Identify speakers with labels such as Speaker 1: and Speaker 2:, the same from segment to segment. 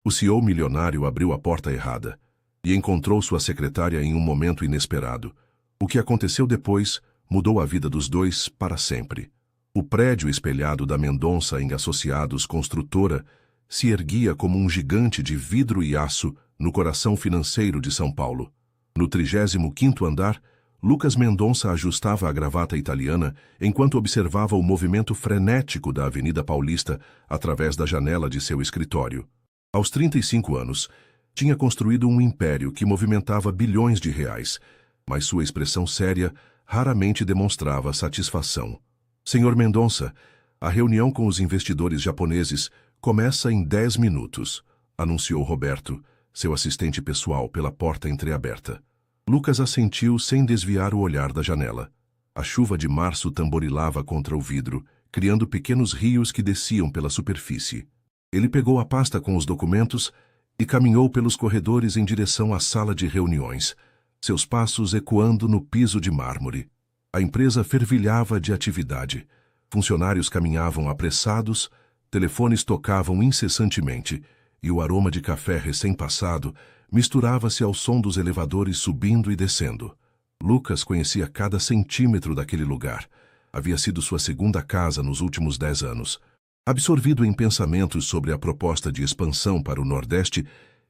Speaker 1: O CEO milionário abriu a porta errada e encontrou sua secretária em um momento inesperado. O que aconteceu depois mudou a vida dos dois para sempre. O prédio espelhado da Mendonça em Associados Construtora se erguia como um gigante de vidro e aço no coração financeiro de São Paulo. No 35º andar, Lucas Mendonça ajustava a gravata italiana enquanto observava o movimento frenético da Avenida Paulista através da janela de seu escritório. Aos 35 anos, tinha construído um império que movimentava bilhões de reais, mas sua expressão séria raramente demonstrava satisfação. Senhor Mendonça, a reunião com os investidores japoneses começa em 10 minutos, anunciou Roberto, seu assistente pessoal, pela porta entreaberta. Lucas assentiu sem desviar o olhar da janela. A chuva de março tamborilava contra o vidro, criando pequenos rios que desciam pela superfície. Ele pegou a pasta com os documentos e caminhou pelos corredores em direção à sala de reuniões, seus passos ecoando no piso de mármore. A empresa fervilhava de atividade. Funcionários caminhavam apressados, telefones tocavam incessantemente, e o aroma de café recém-passado misturava-se ao som dos elevadores subindo e descendo. Lucas conhecia cada centímetro daquele lugar. Havia sido sua segunda casa nos últimos 10 anos. Absorvido em pensamentos sobre a proposta de expansão para o Nordeste,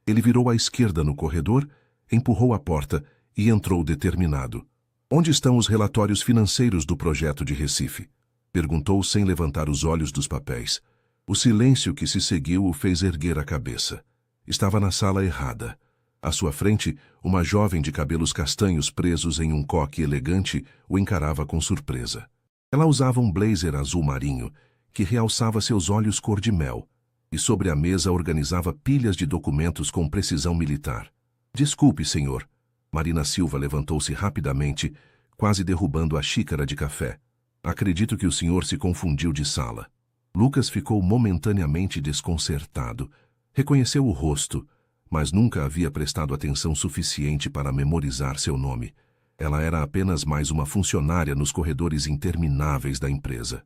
Speaker 1: ele virou à esquerda no corredor, empurrou a porta e entrou determinado. Onde estão os relatórios financeiros do projeto de Recife? Perguntou sem levantar os olhos dos papéis. O silêncio que se seguiu o fez erguer a cabeça. Estava na sala errada. À sua frente, uma jovem de cabelos castanhos presos em um coque elegante o encarava com surpresa. Ela usava um blazer azul marinho, que realçava seus olhos cor de mel, e sobre a mesa organizava pilhas de documentos com precisão militar. Desculpe, senhor. Marina Silva levantou-se rapidamente, quase derrubando a xícara de café. Acredito que o senhor se confundiu de sala. Lucas ficou momentaneamente desconcertado. Reconheceu o rosto, mas nunca havia prestado atenção suficiente para memorizar seu nome. Ela era apenas mais uma funcionária nos corredores intermináveis da empresa.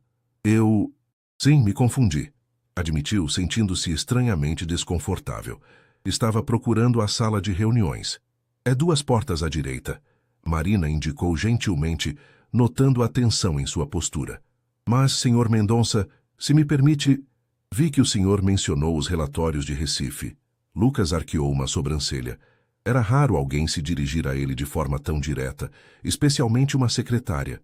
Speaker 1: Sim, me confundi, admitiu, sentindo-se estranhamente desconfortável. Estava procurando a sala de reuniões. É 2 portas à direita. Marina indicou gentilmente, notando a tensão em sua postura. Mas, senhor Mendonça, se me permite... Vi que o senhor mencionou os relatórios de Recife. Lucas arqueou uma sobrancelha. Era raro alguém se dirigir a ele de forma tão direta, especialmente uma secretária.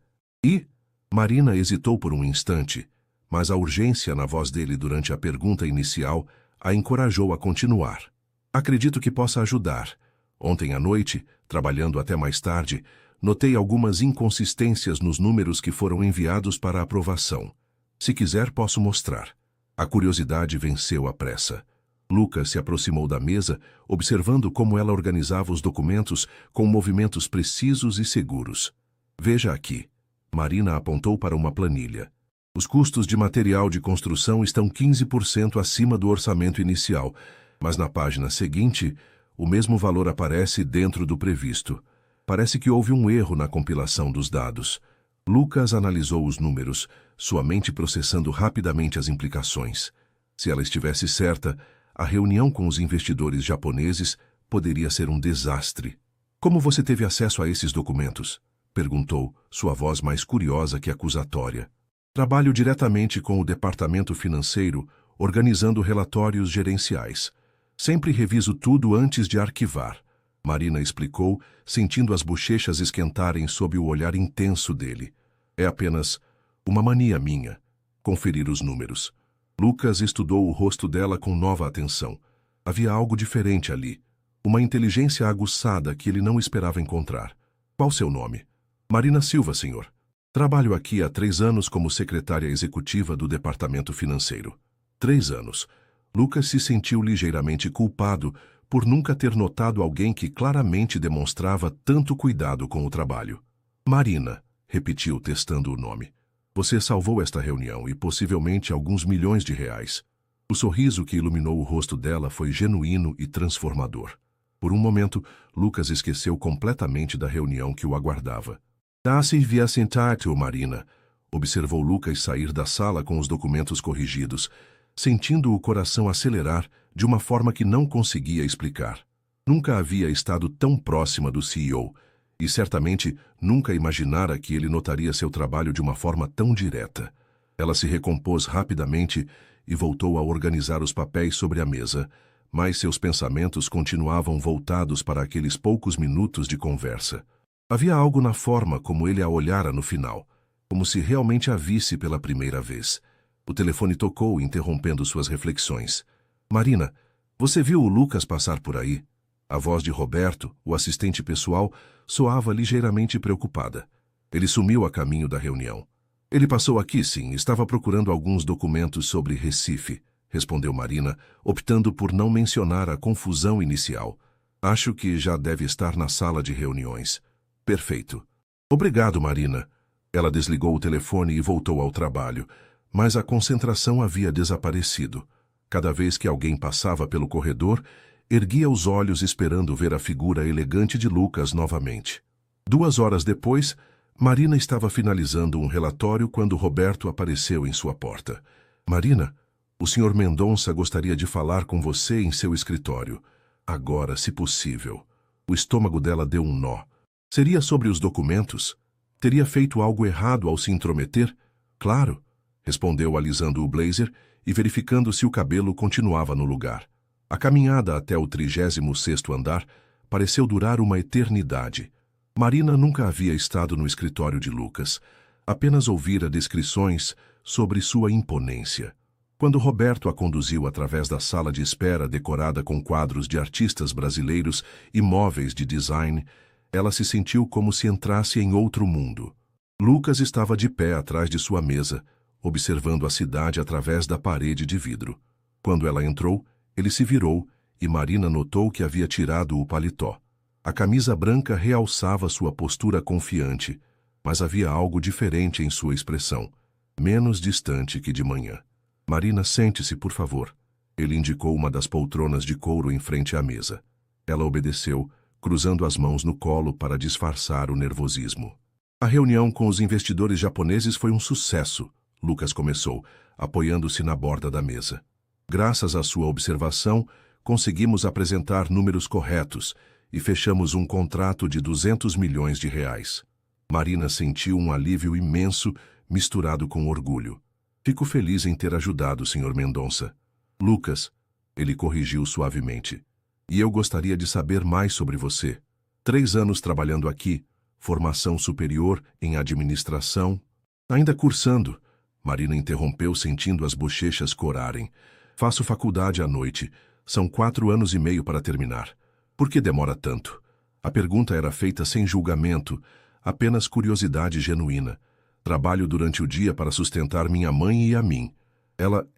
Speaker 1: Marina hesitou por um instante, mas a urgência na voz dele durante a pergunta inicial a encorajou a continuar. Acredito que possa ajudar. Ontem à noite, trabalhando até mais tarde, notei algumas inconsistências nos números que foram enviados para aprovação. Se quiser, posso mostrar. A curiosidade venceu a pressa. Lucas se aproximou da mesa, observando como ela organizava os documentos com movimentos precisos e seguros. Veja aqui. Marina apontou para uma planilha. Os custos de material de construção estão 15% acima do orçamento inicial, mas na página seguinte, o mesmo valor aparece dentro do previsto. Parece que houve um erro na compilação dos dados. Lucas analisou os números, sua mente processando rapidamente as implicações. Se ela estivesse certa, a reunião com os investidores japoneses poderia ser um desastre. Como você teve acesso a esses documentos? Perguntou, sua voz mais curiosa que acusatória. Trabalho diretamente com o departamento financeiro, organizando relatórios gerenciais. Sempre reviso tudo antes de arquivar. Marina explicou, sentindo as bochechas esquentarem sob o olhar intenso dele. É apenas uma mania minha, conferir os números. Lucas estudou o rosto dela com nova atenção. Havia algo diferente ali. Uma inteligência aguçada que ele não esperava encontrar. Qual seu nome? Marina Silva, senhor. Trabalho aqui há 3 anos como secretária executiva do departamento financeiro. 3 anos. Lucas se sentiu ligeiramente culpado por nunca ter notado alguém que claramente demonstrava tanto cuidado com o trabalho. Marina, repetiu, testando o nome. Você salvou esta reunião e possivelmente alguns milhões de reais. O sorriso que iluminou o rosto dela foi genuíno e transformador. Por um momento, Lucas esqueceu completamente da reunião que o aguardava. Dá-se via sentar-te, Marina, observou Lucas sair da sala com os documentos corrigidos, sentindo o coração acelerar de uma forma que não conseguia explicar. Nunca havia estado tão próxima do CEO, e certamente nunca imaginara que ele notaria seu trabalho de uma forma tão direta. Ela se recompôs rapidamente e voltou a organizar os papéis sobre a mesa, mas seus pensamentos continuavam voltados para aqueles poucos minutos de conversa. Havia algo na forma como ele a olhara no final, como se realmente a visse pela primeira vez. O telefone tocou, interrompendo suas reflexões. Marina, você viu o Lucas passar por aí? A voz de Roberto, o assistente pessoal, soava ligeiramente preocupada. Ele sumiu a caminho da reunião. Ele passou aqui, sim, estava procurando alguns documentos sobre Recife, respondeu Marina, optando por não mencionar a confusão inicial. Acho que já deve estar na sala de reuniões. Perfeito. Obrigado, Marina. Ela desligou o telefone e voltou ao trabalho, mas a concentração havia desaparecido. Cada vez que alguém passava pelo corredor, erguia os olhos esperando ver a figura elegante de Lucas novamente. 2 horas depois, Marina estava finalizando um relatório quando Roberto apareceu em sua porta. Marina, o Sr. Mendonça gostaria de falar com você em seu escritório. Agora, se possível. O estômago dela deu um nó. Seria sobre os documentos? Teria feito algo errado ao se intrometer? Claro, respondeu alisando o blazer e verificando se o cabelo continuava no lugar. A caminhada até o 36º andar pareceu durar uma eternidade. Marina nunca havia estado no escritório de Lucas, apenas ouvira descrições sobre sua imponência. Quando Roberto a conduziu através da sala de espera decorada com quadros de artistas brasileiros e móveis de design, ela se sentiu como se entrasse em outro mundo. Lucas estava de pé atrás de sua mesa, observando a cidade através da parede de vidro. Quando ela entrou, ele se virou e Marina notou que havia tirado o paletó. A camisa branca realçava sua postura confiante, mas havia algo diferente em sua expressão, menos distante que de manhã. Marina, sente-se, por favor. Ele indicou uma das poltronas de couro em frente à mesa. Ela obedeceu, cruzando as mãos no colo para disfarçar o nervosismo. A reunião com os investidores japoneses foi um sucesso, Lucas começou, apoiando-se na borda da mesa. Graças à sua observação, conseguimos apresentar números corretos e fechamos um contrato de 200 milhões de reais. Marina sentiu um alívio imenso, misturado com orgulho. Fico feliz em ter ajudado, Sr. Mendonça. Lucas, ele corrigiu suavemente. E eu gostaria de saber mais sobre você. 3 anos trabalhando aqui, formação superior em administração. Ainda cursando, Marina interrompeu sentindo as bochechas corarem. Faço faculdade à noite. São 4 anos e meio para terminar. Por que demora tanto? A pergunta era feita sem julgamento, apenas curiosidade genuína. Trabalho durante o dia para sustentar minha mãe e a mim.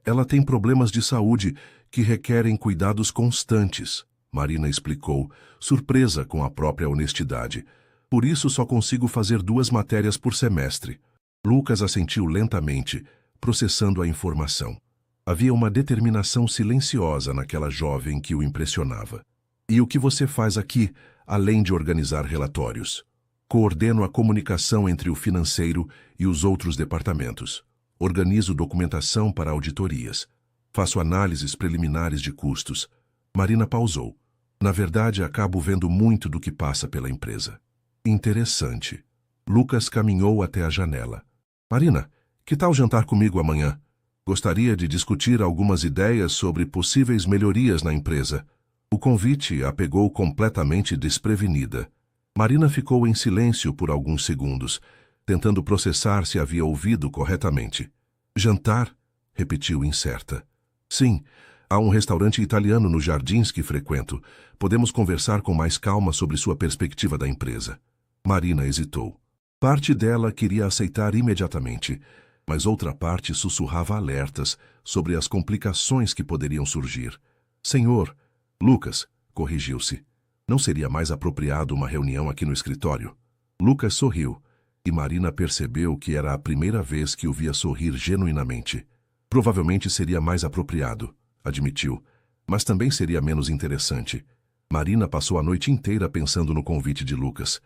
Speaker 1: Ela tem problemas de saúde que requerem cuidados constantes, Marina explicou, surpresa com a própria honestidade. Por isso só consigo fazer 2 matérias por semestre. Lucas assentiu lentamente, processando a informação. Havia uma determinação silenciosa naquela jovem que o impressionava. E o que você faz aqui, além de organizar relatórios? Coordeno a comunicação entre o financeiro e os outros departamentos. Organizo documentação para auditorias. Faço análises preliminares de custos. Marina pausou. Na verdade, acabo vendo muito do que passa pela empresa. Interessante. Lucas caminhou até a janela. Marina, que tal jantar comigo amanhã? Gostaria de discutir algumas ideias sobre possíveis melhorias na empresa. O convite a pegou completamente desprevenida. Marina ficou em silêncio por alguns segundos, tentando processar se havia ouvido corretamente. Jantar? Repetiu incerta. Sim, há um restaurante italiano nos Jardins que frequento. Podemos conversar com mais calma sobre sua perspectiva da empresa. Marina hesitou. Parte dela queria aceitar imediatamente, mas outra parte sussurrava alertas sobre as complicações que poderiam surgir. Senhor, Lucas, corrigiu-se. Não seria mais apropriado uma reunião aqui no escritório? Lucas sorriu, e Marina percebeu que era a primeira vez que o via sorrir genuinamente. Provavelmente seria mais apropriado, admitiu, mas também seria menos interessante. Marina passou a noite inteira pensando no convite de Lucas.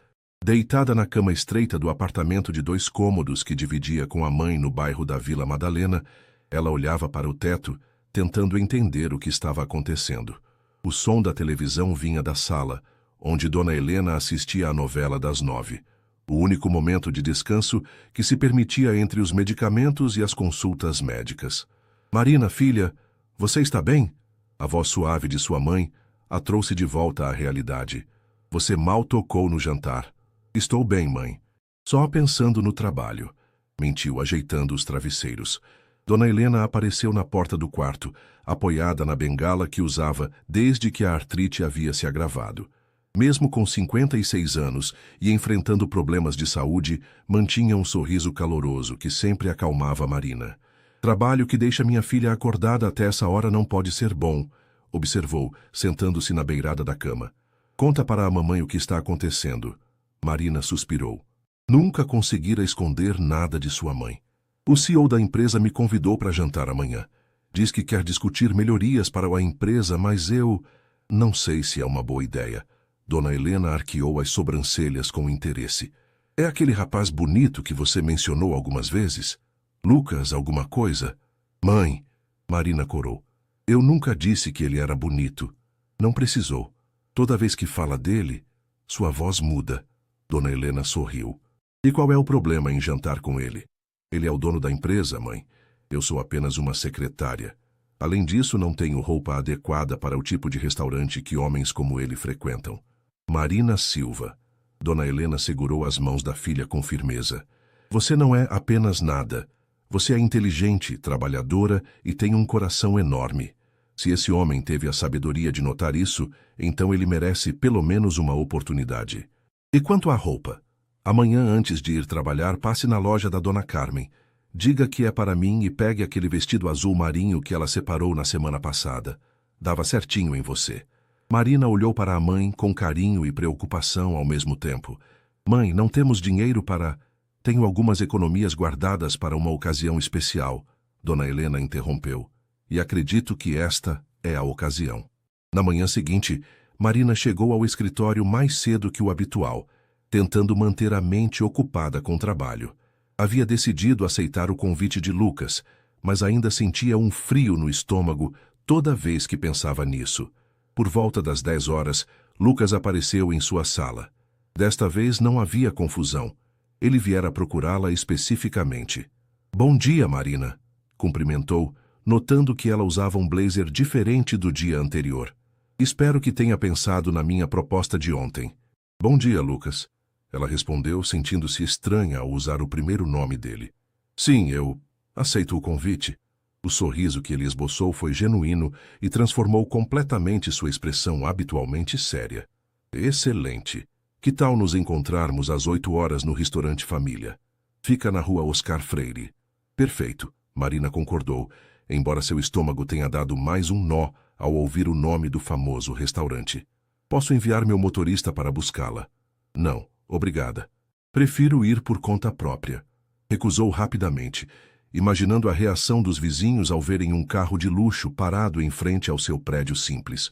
Speaker 1: Deitada na cama estreita do apartamento de 2 cômodos que dividia com a mãe no bairro da Vila Madalena, ela olhava para o teto, tentando entender o que estava acontecendo. O som da televisão vinha da sala, onde Dona Helena assistia à novela das 9. O único momento de descanso que se permitia entre os medicamentos e as consultas médicas. Marina, filha, você está bem? A voz suave de sua mãe a trouxe de volta à realidade. Você mal tocou no jantar. Estou bem, mãe. Só pensando no trabalho. Mentiu, ajeitando os travesseiros. Dona Helena apareceu na porta do quarto, apoiada na bengala que usava desde que a artrite havia se agravado. Mesmo com 56 anos e enfrentando problemas de saúde, mantinha um sorriso caloroso que sempre acalmava Marina. Trabalho que deixa minha filha acordada até essa hora não pode ser bom, observou, sentando-se na beirada da cama. Conta para a mamãe o que está acontecendo. Marina suspirou. Nunca conseguira esconder nada de sua mãe. O CEO da empresa me convidou para jantar amanhã. Diz que quer discutir melhorias para a empresa, mas eu não sei se é uma boa ideia. Dona Helena arqueou as sobrancelhas com interesse. É aquele rapaz bonito que você mencionou algumas vezes? Lucas, alguma coisa? Mãe, Marina corou. Eu nunca disse que ele era bonito. Não precisou. Toda vez que fala dele, sua voz muda. Dona Helena sorriu. E qual é o problema em jantar com ele? Ele é o dono da empresa, mãe. Eu sou apenas uma secretária. Além disso, não tenho roupa adequada para o tipo de restaurante que homens como ele frequentam. Marina Silva. Dona Helena segurou as mãos da filha com firmeza. Você não é apenas nada. Você é inteligente, trabalhadora e tem um coração enorme. Se esse homem teve a sabedoria de notar isso, então ele merece pelo menos uma oportunidade. E quanto à roupa? Amanhã, antes de ir trabalhar, passe na loja da Dona Carmen. Diga que é para mim e pegue aquele vestido azul marinho que ela separou na semana passada. Dava certinho em você. Marina olhou para a mãe com carinho e preocupação ao mesmo tempo. Mãe, não temos dinheiro para... Tenho algumas economias guardadas para uma ocasião especial. Dona Helena interrompeu. E acredito que esta é a ocasião. Na manhã seguinte, Marina chegou ao escritório mais cedo que o habitual, tentando manter a mente ocupada com o trabalho. Havia decidido aceitar o convite de Lucas, mas ainda sentia um frio no estômago toda vez que pensava nisso. Por volta das 10 horas, Lucas apareceu em sua sala. Desta vez não havia confusão. Ele viera procurá-la especificamente. Bom dia, Marina, cumprimentou, notando que ela usava um blazer diferente do dia anterior. Espero que tenha pensado na minha proposta de ontem. Bom dia, Lucas. Ela respondeu, sentindo-se estranha ao usar o primeiro nome dele. Sim, eu aceito o convite. O sorriso que ele esboçou foi genuíno e transformou completamente sua expressão habitualmente séria. Excelente. Que tal nos encontrarmos às 8 horas no restaurante Família? Fica na rua Oscar Freire. Perfeito, Marina concordou, embora seu estômago tenha dado mais um nó ao ouvir o nome do famoso restaurante. Posso enviar meu motorista para buscá-la? Não, obrigada. Prefiro ir por conta própria. Recusou rapidamente, imaginando a reação dos vizinhos ao verem um carro de luxo parado em frente ao seu prédio simples.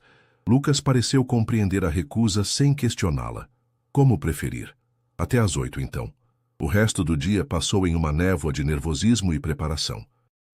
Speaker 1: Lucas pareceu compreender a recusa sem questioná-la. Como preferir? Até às 8, então. O resto do dia passou em uma névoa de nervosismo e preparação.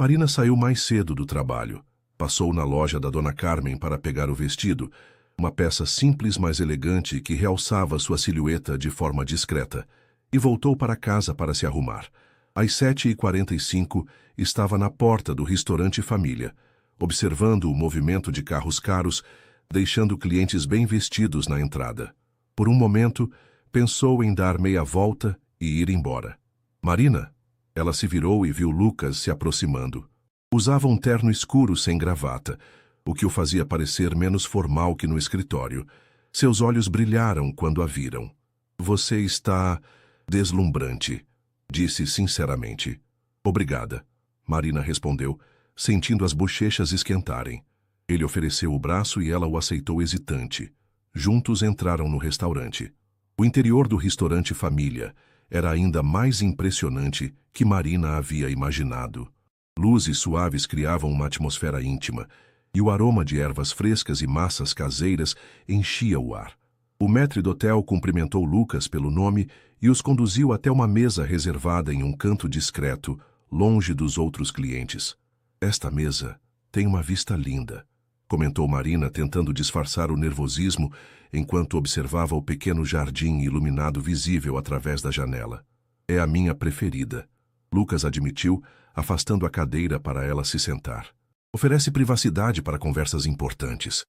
Speaker 1: Marina saiu mais cedo do trabalho. Passou na loja da Dona Carmen para pegar o vestido, uma peça simples mas elegante que realçava sua silhueta de forma discreta, e voltou para casa para se arrumar. Às 7h45, estava na porta do restaurante Família, observando o movimento de carros caros, deixando clientes bem vestidos na entrada. Por um momento, pensou em dar meia volta e ir embora. Marina? Ela se virou e viu Lucas se aproximando. Usava um terno escuro sem gravata, o que o fazia parecer menos formal que no escritório. Seus olhos brilharam quando a viram. Você está deslumbrante, disse sinceramente. Obrigada, Marina respondeu, sentindo as bochechas esquentarem. Ele ofereceu o braço e ela o aceitou hesitante. Juntos entraram no restaurante. O interior do restaurante Família era ainda mais impressionante que Marina havia imaginado. Luzes suaves criavam uma atmosfera íntima, e o aroma de ervas frescas e massas caseiras enchia o ar. O maître-d'hôtel cumprimentou Lucas pelo nome e os conduziu até uma mesa reservada em um canto discreto, longe dos outros clientes. Esta mesa Tem uma vista linda, comentou Marina, tentando disfarçar o nervosismo enquanto observava o pequeno jardim iluminado visível através da janela. É a minha preferida, Lucas admitiu, afastando a cadeira para ela se sentar. Oferece privacidade para conversas importantes.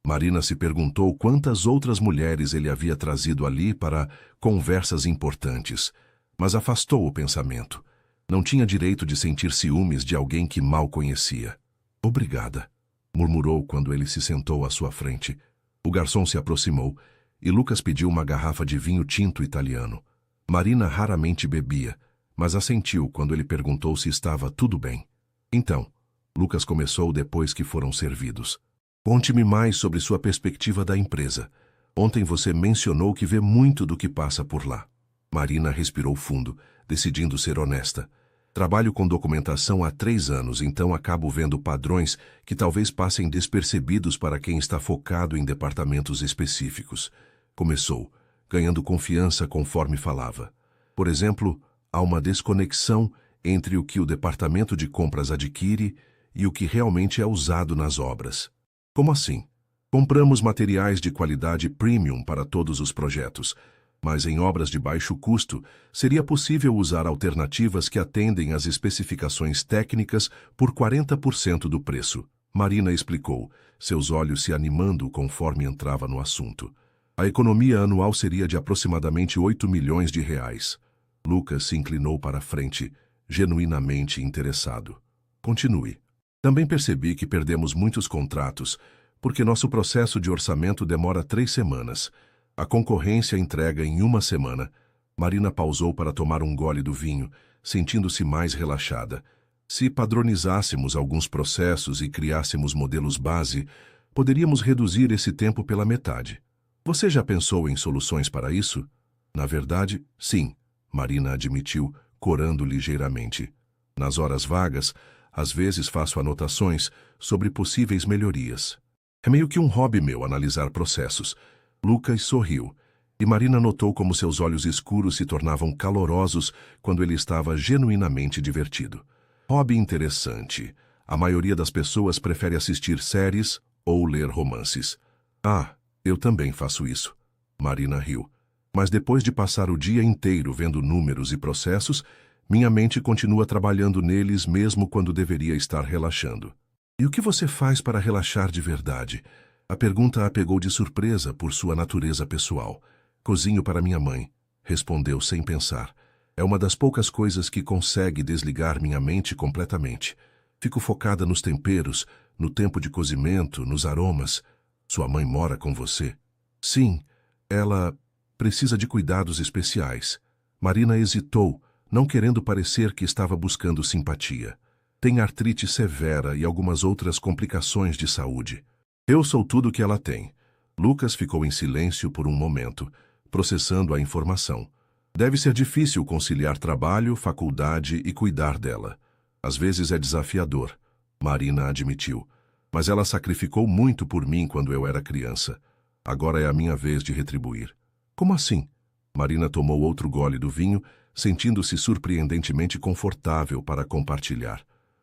Speaker 1: Marina se perguntou quantas outras mulheres ele havia trazido ali para conversas importantes, mas afastou o pensamento. Não tinha direito de sentir ciúmes de alguém que mal conhecia. Obrigada, murmurou quando ele se sentou à sua frente. O garçom se aproximou e Lucas pediu uma garrafa de vinho tinto italiano. Marina raramente bebia, mas assentiu quando ele perguntou se estava tudo bem. Então, Lucas começou depois que foram servidos. Conte-me mais sobre sua perspectiva da empresa. Ontem você mencionou que vê muito do que passa por lá. Marina respirou fundo, decidindo ser honesta. Trabalho com documentação há 3 anos, então acabo vendo padrões que talvez passem despercebidos para quem está focado em departamentos específicos. Começou, ganhando confiança conforme falava. Por exemplo, há uma desconexão entre o que o departamento de compras adquire e o que realmente é usado nas obras. Como assim? Compramos materiais de qualidade premium para todos os projetos, mas em obras de baixo custo, seria possível usar alternativas que atendem às especificações técnicas por 40% do preço. Marina explicou, seus olhos se animando conforme entrava no assunto. A economia anual seria de aproximadamente 8 milhões de reais. Lucas se inclinou para a frente, genuinamente interessado. Continue. Também percebi que perdemos muitos contratos, porque nosso processo de orçamento demora 3 semanas. A concorrência entrega em 1 semana. Marina pausou para tomar um gole do vinho, sentindo-se mais relaxada. Se padronizássemos alguns processos e criássemos modelos base, poderíamos reduzir esse tempo pela metade. Você já pensou em soluções para isso? Na verdade, sim, Marina admitiu, corando ligeiramente. Nas horas vagas, às vezes faço anotações sobre possíveis melhorias. É meio que um hobby meu analisar processos. Lucas sorriu, e Marina notou como seus olhos escuros se tornavam calorosos quando ele estava genuinamente divertido. Hobby interessante. A maioria das pessoas prefere assistir séries ou ler romances. Ah, eu também faço isso. Marina riu. Mas depois de passar o dia inteiro vendo números e processos, minha mente continua trabalhando neles mesmo quando deveria estar relaxando. E o que você faz para relaxar de verdade? A pergunta a pegou de surpresa por sua natureza pessoal. Cozinho para minha mãe, respondeu sem pensar. É uma das poucas coisas que consegue desligar minha mente completamente. Fico focada nos temperos, no tempo de cozimento, nos aromas. Sua mãe mora com você? Sim, ela precisa de cuidados especiais. Marina hesitou, não querendo parecer que estava buscando simpatia. Tem artrite severa e algumas outras complicações de saúde. Eu sou tudo o que ela tem. Lucas ficou em silêncio por um momento, processando a informação. Deve ser difícil conciliar trabalho, faculdade e cuidar dela. Às vezes é desafiador, Marina admitiu. Mas ela sacrificou muito por mim quando eu era criança. Agora é a minha vez de retribuir. Como assim? Marina tomou outro gole do vinho, sentindo-se surpreendentemente confortável para compartilhar.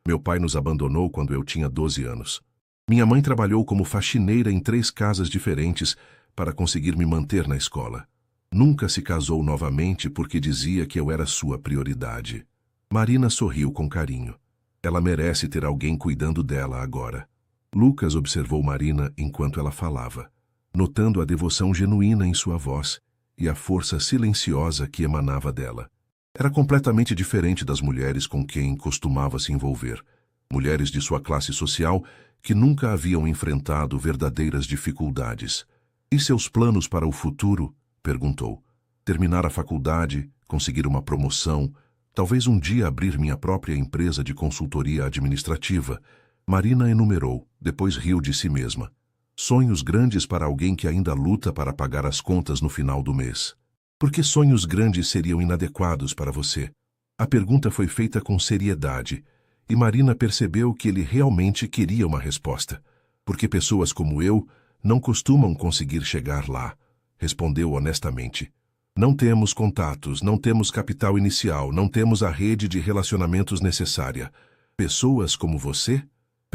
Speaker 1: Meu pai nos abandonou quando eu tinha 12 anos. Minha mãe trabalhou como faxineira em 3 casas diferentes para conseguir me manter na escola. Nunca se casou novamente porque dizia que eu era sua prioridade. Marina sorriu com carinho. Ela merece ter alguém cuidando dela agora. Lucas observou Marina enquanto ela falava, notando a devoção genuína em sua voz e a força silenciosa que emanava dela. Era completamente diferente das mulheres com quem costumava se envolver. Mulheres de sua classe social que nunca haviam enfrentado verdadeiras dificuldades. E seus planos para o futuro? Perguntou. Terminar a faculdade, conseguir uma promoção, talvez um dia abrir minha própria empresa de consultoria administrativa. Marina enumerou, depois riu de si mesma. Sonhos grandes para alguém que ainda luta para pagar as contas no final do mês. Por que sonhos grandes seriam inadequados para você? A pergunta foi feita com seriedade, e Marina percebeu que ele realmente queria uma resposta. Porque pessoas como eu não costumam conseguir chegar lá, respondeu honestamente. Não temos contatos, não temos capital inicial, não temos a rede de relacionamentos necessária. Pessoas como você?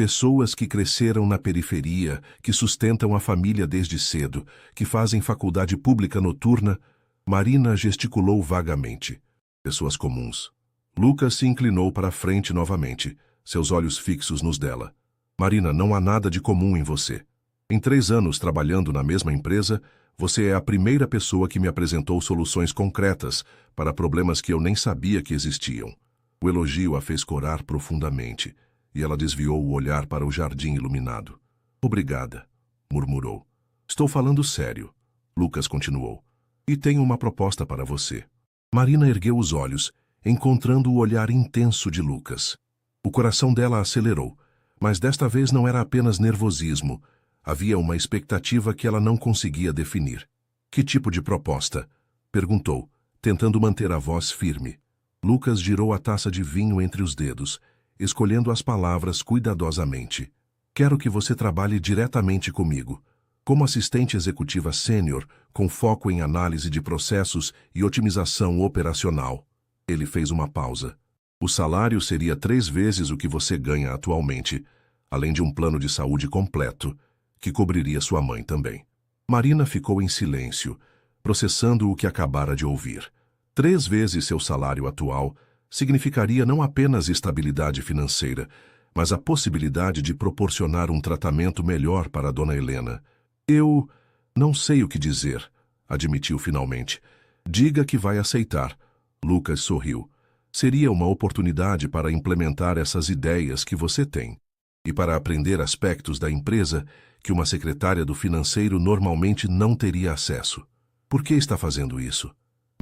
Speaker 1: Pessoas que cresceram na periferia, que sustentam a família desde cedo, que fazem faculdade pública noturna. Marina gesticulou vagamente. Pessoas comuns. Lucas se inclinou para a frente novamente, seus olhos fixos nos dela. Marina, não há nada de comum em você. Em 3 anos trabalhando na mesma empresa, você é a primeira pessoa que me apresentou soluções concretas para problemas que eu nem sabia que existiam. O elogio a fez corar profundamente, e ela desviou o olhar para o jardim iluminado. Obrigada, murmurou. Estou falando sério, Lucas continuou. E tenho uma proposta para você. Marina ergueu os olhos, encontrando o olhar intenso de Lucas. O coração dela acelerou, mas desta vez não era apenas nervosismo. Havia uma expectativa que ela não conseguia definir. Que tipo de proposta? Perguntou, tentando manter a voz firme. Lucas girou a taça de vinho entre os dedos, escolhendo as palavras cuidadosamente. Quero que você trabalhe diretamente comigo, como assistente executiva sênior, com foco em análise de processos e otimização operacional. Ele fez uma pausa. O salário seria 3 vezes o que você ganha atualmente, além de um plano de saúde completo, que cobriria sua mãe também. Marina ficou em silêncio, processando o que acabara de ouvir. 3 vezes seu salário atual significaria não apenas estabilidade financeira, mas a possibilidade de proporcionar um tratamento melhor para a dona Helena. Eu não sei o que dizer, admitiu finalmente. Diga que vai aceitar. Lucas sorriu. Seria uma oportunidade para implementar essas ideias que você tem e para aprender aspectos da empresa que uma secretária do financeiro normalmente não teria acesso. Por que está fazendo isso?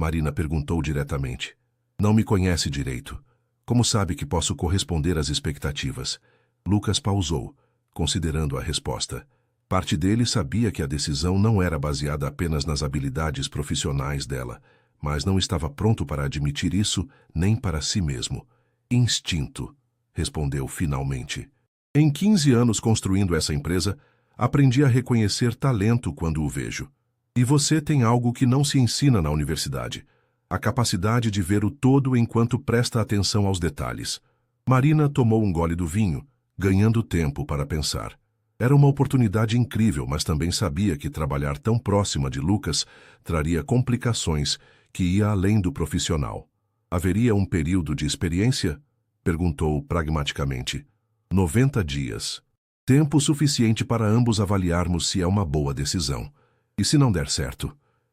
Speaker 1: Marina perguntou diretamente. Não me conhece direito. Como sabe que posso corresponder às expectativas? Lucas pausou, considerando a resposta. Parte dele sabia que a decisão não era baseada apenas nas habilidades profissionais dela, mas não estava pronto para admitir isso nem para si mesmo. Instinto, respondeu finalmente. Em 15 anos construindo essa empresa, aprendi a reconhecer talento quando o vejo. E você tem algo que não se ensina na universidade: a capacidade de ver o todo enquanto presta atenção aos detalhes. Marina tomou um gole do vinho, ganhando tempo para pensar. Era uma oportunidade incrível, mas também sabia que trabalhar tão próxima de Lucas traria complicações que ia além do profissional. Haveria um período de experiência? Perguntou pragmaticamente. 90 dias. Tempo suficiente para ambos avaliarmos se é uma boa decisão. E se não der certo?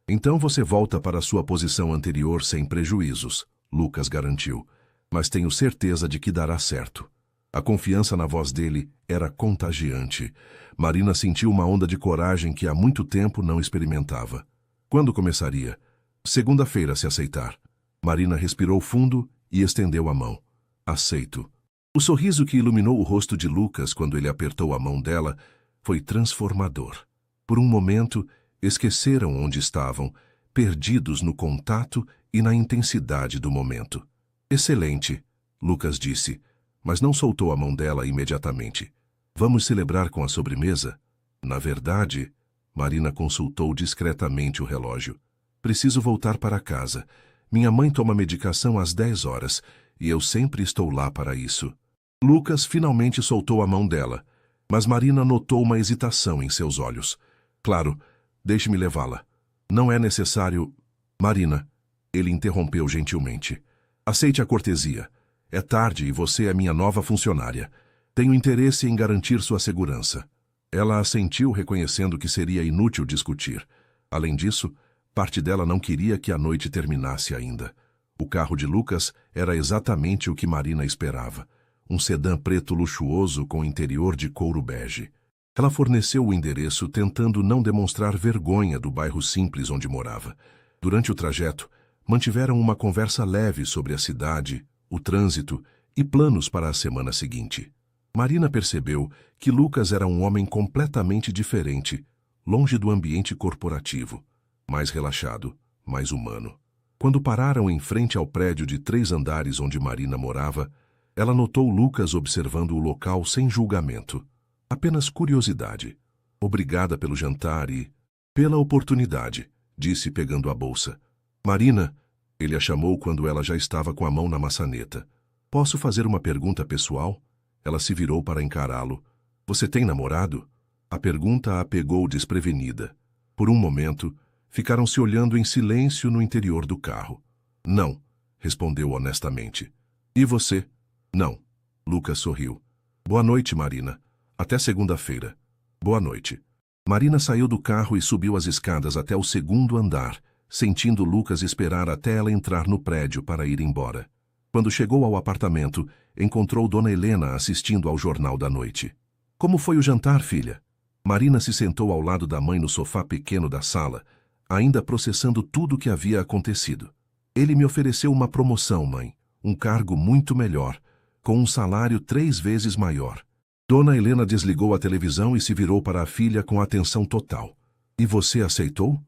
Speaker 1: Então você volta para sua posição anterior sem prejuízos, Lucas garantiu. Mas tenho certeza de que dará certo. A confiança na voz dele era contagiante. Marina sentiu uma onda de coragem que há muito tempo não experimentava. Quando começaria? Segunda-feira, se aceitar. Marina respirou fundo e estendeu a mão. Aceito. O sorriso que iluminou o rosto de Lucas quando ele apertou a mão dela foi transformador. Por um momento, esqueceram onde estavam, perdidos no contato e na intensidade do momento. Excelente, Lucas disse, mas não soltou a mão dela imediatamente. Vamos celebrar com a sobremesa? Na verdade, Marina consultou discretamente o relógio. Preciso voltar para casa. Minha mãe toma medicação às 10 horas e eu sempre estou lá para isso. Lucas finalmente soltou a mão dela, mas Marina notou uma hesitação em seus olhos. Claro, deixe-me levá-la. Não é necessário... Marina, ele interrompeu gentilmente. Aceite a cortesia. É tarde e você é minha nova funcionária. Tenho interesse em garantir sua segurança. Ela assentiu, reconhecendo que seria inútil discutir. Além disso, parte dela não queria que a noite terminasse ainda. O carro de Lucas era exatamente o que Marina esperava. Um sedã preto luxuoso com interior de couro bege. Ela forneceu o endereço tentando não demonstrar vergonha do bairro simples onde morava. Durante o trajeto, mantiveram uma conversa leve sobre a cidade, o trânsito e planos para a semana seguinte. Marina percebeu que Lucas era um homem completamente diferente, longe do ambiente corporativo, mais relaxado, mais humano. Quando pararam em frente ao prédio de 3 andares onde Marina morava, ela notou Lucas observando o local sem julgamento. Apenas curiosidade. Obrigada pelo jantar e... pela oportunidade, disse pegando a bolsa. Marina, ele a chamou quando ela já estava com a mão na maçaneta. Posso fazer uma pergunta pessoal? Ela se virou para encará-lo. Você tem namorado? A pergunta a pegou desprevenida. Por um momento, ficaram se olhando em silêncio no interior do carro. Não, respondeu honestamente. E você? Não. Lucas sorriu. Boa noite, Marina. Até segunda-feira. Boa noite. Marina saiu do carro e subiu as escadas até o segundo andar, sentindo Lucas esperar até ela entrar no prédio para ir embora. Quando chegou ao apartamento, encontrou Dona Helena assistindo ao Jornal da Noite. Como foi o jantar, filha? Marina se sentou ao lado da mãe no sofá pequeno da sala, ainda processando tudo o que havia acontecido. Ele me ofereceu uma promoção, mãe, um cargo muito melhor, com um salário 3 vezes maior. Dona Helena desligou a televisão e se virou para a filha com atenção total. E você aceitou?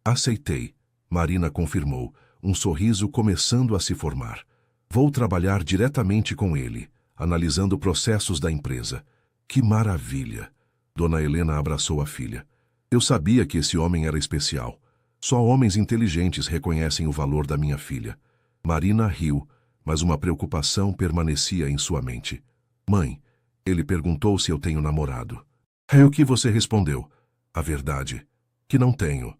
Speaker 1: Aceitei, Marina confirmou, um sorriso começando a se formar. Vou trabalhar diretamente com ele, analisando processos da empresa. Que maravilha! Dona Helena abraçou a filha. Eu sabia que esse homem era especial. Só homens inteligentes reconhecem o valor da minha filha. Marina riu, mas uma preocupação permanecia em sua mente. Mãe, ele perguntou se eu tenho namorado. É o que você respondeu. A verdade, que não tenho.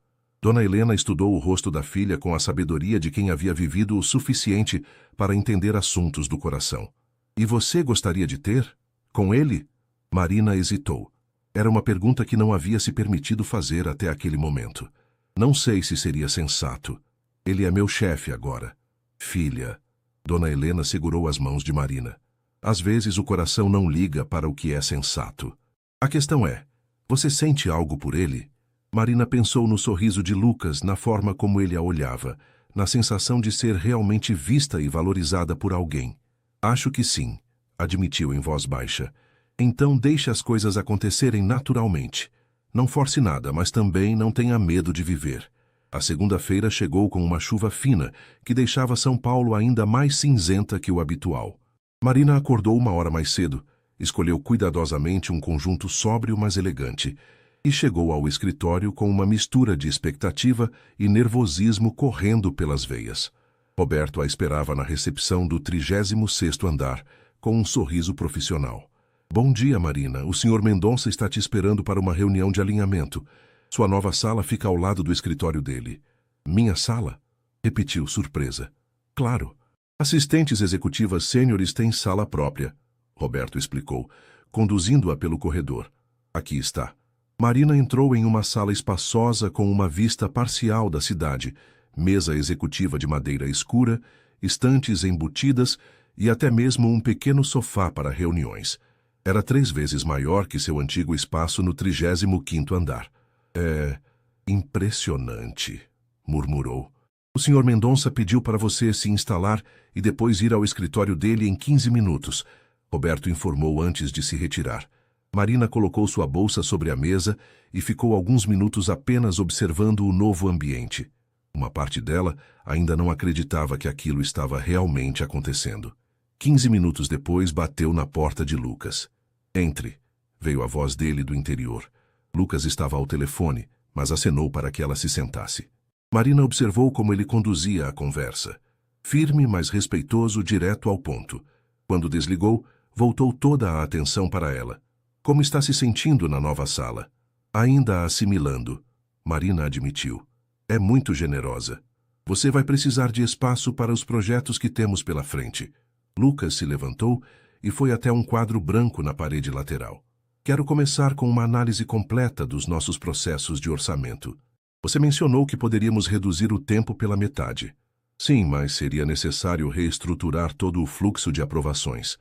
Speaker 1: Dona Helena estudou o rosto da filha com a sabedoria de quem havia vivido o suficiente para entender assuntos do coração. E você gostaria de ter? Com ele? Marina hesitou. Era uma pergunta que não havia se permitido fazer até aquele momento. Não sei se seria sensato. Ele é meu chefe agora. Filha. Dona Helena segurou as mãos de Marina. Às vezes o coração não liga para o que é sensato. A questão é, você sente algo por ele? Marina pensou no sorriso de Lucas, na forma como ele a olhava, na sensação de ser realmente vista e valorizada por alguém. Acho que sim, admitiu em voz baixa. Então deixe as coisas acontecerem naturalmente. Não force nada, mas também não tenha medo de viver. A segunda-feira chegou com uma chuva fina, que deixava São Paulo ainda mais cinzenta que o habitual. Marina acordou 1 hora mais cedo, escolheu cuidadosamente um conjunto sóbrio mas elegante, e chegou ao escritório com uma mistura de expectativa e nervosismo correndo pelas veias. Roberto a esperava na recepção do 36º andar, com um sorriso profissional. Bom dia, Marina. O Sr. Mendonça está te esperando para uma reunião de alinhamento. Sua nova sala fica ao lado do escritório dele. Minha sala? Repetiu, surpresa. Claro. Assistentes executivas sêniores têm sala própria, Roberto explicou, conduzindo-a pelo corredor. Aqui está. Marina entrou em uma sala espaçosa com uma vista parcial da cidade, mesa executiva de madeira escura, estantes embutidas e até mesmo um pequeno sofá para reuniões. Era 3 vezes maior que seu antigo espaço no 35º andar. É impressionante, murmurou. O Sr. Mendonça pediu para você se instalar e depois ir ao escritório dele em 15 minutos, Roberto informou antes de se retirar. Marina colocou sua bolsa sobre a mesa e ficou alguns minutos apenas observando o novo ambiente. Uma parte dela ainda não acreditava que aquilo estava realmente acontecendo. 15 minutos depois bateu na porta de Lucas. Entre, veio a voz dele do interior. Lucas estava ao telefone, mas acenou para que ela se sentasse. Marina observou como ele conduzia a conversa. Firme, mas respeitoso, direto ao ponto. Quando desligou, voltou toda a atenção para ela. Como está se sentindo na nova sala? Ainda assimilando, Marina admitiu. É muito generosa. Você vai precisar de espaço para os projetos que temos pela frente. Lucas se levantou e foi até um quadro branco na parede lateral. Quero começar com uma análise completa dos nossos processos de orçamento. Você mencionou que poderíamos reduzir o tempo pela metade. Sim, mas seria necessário reestruturar todo o fluxo de aprovações.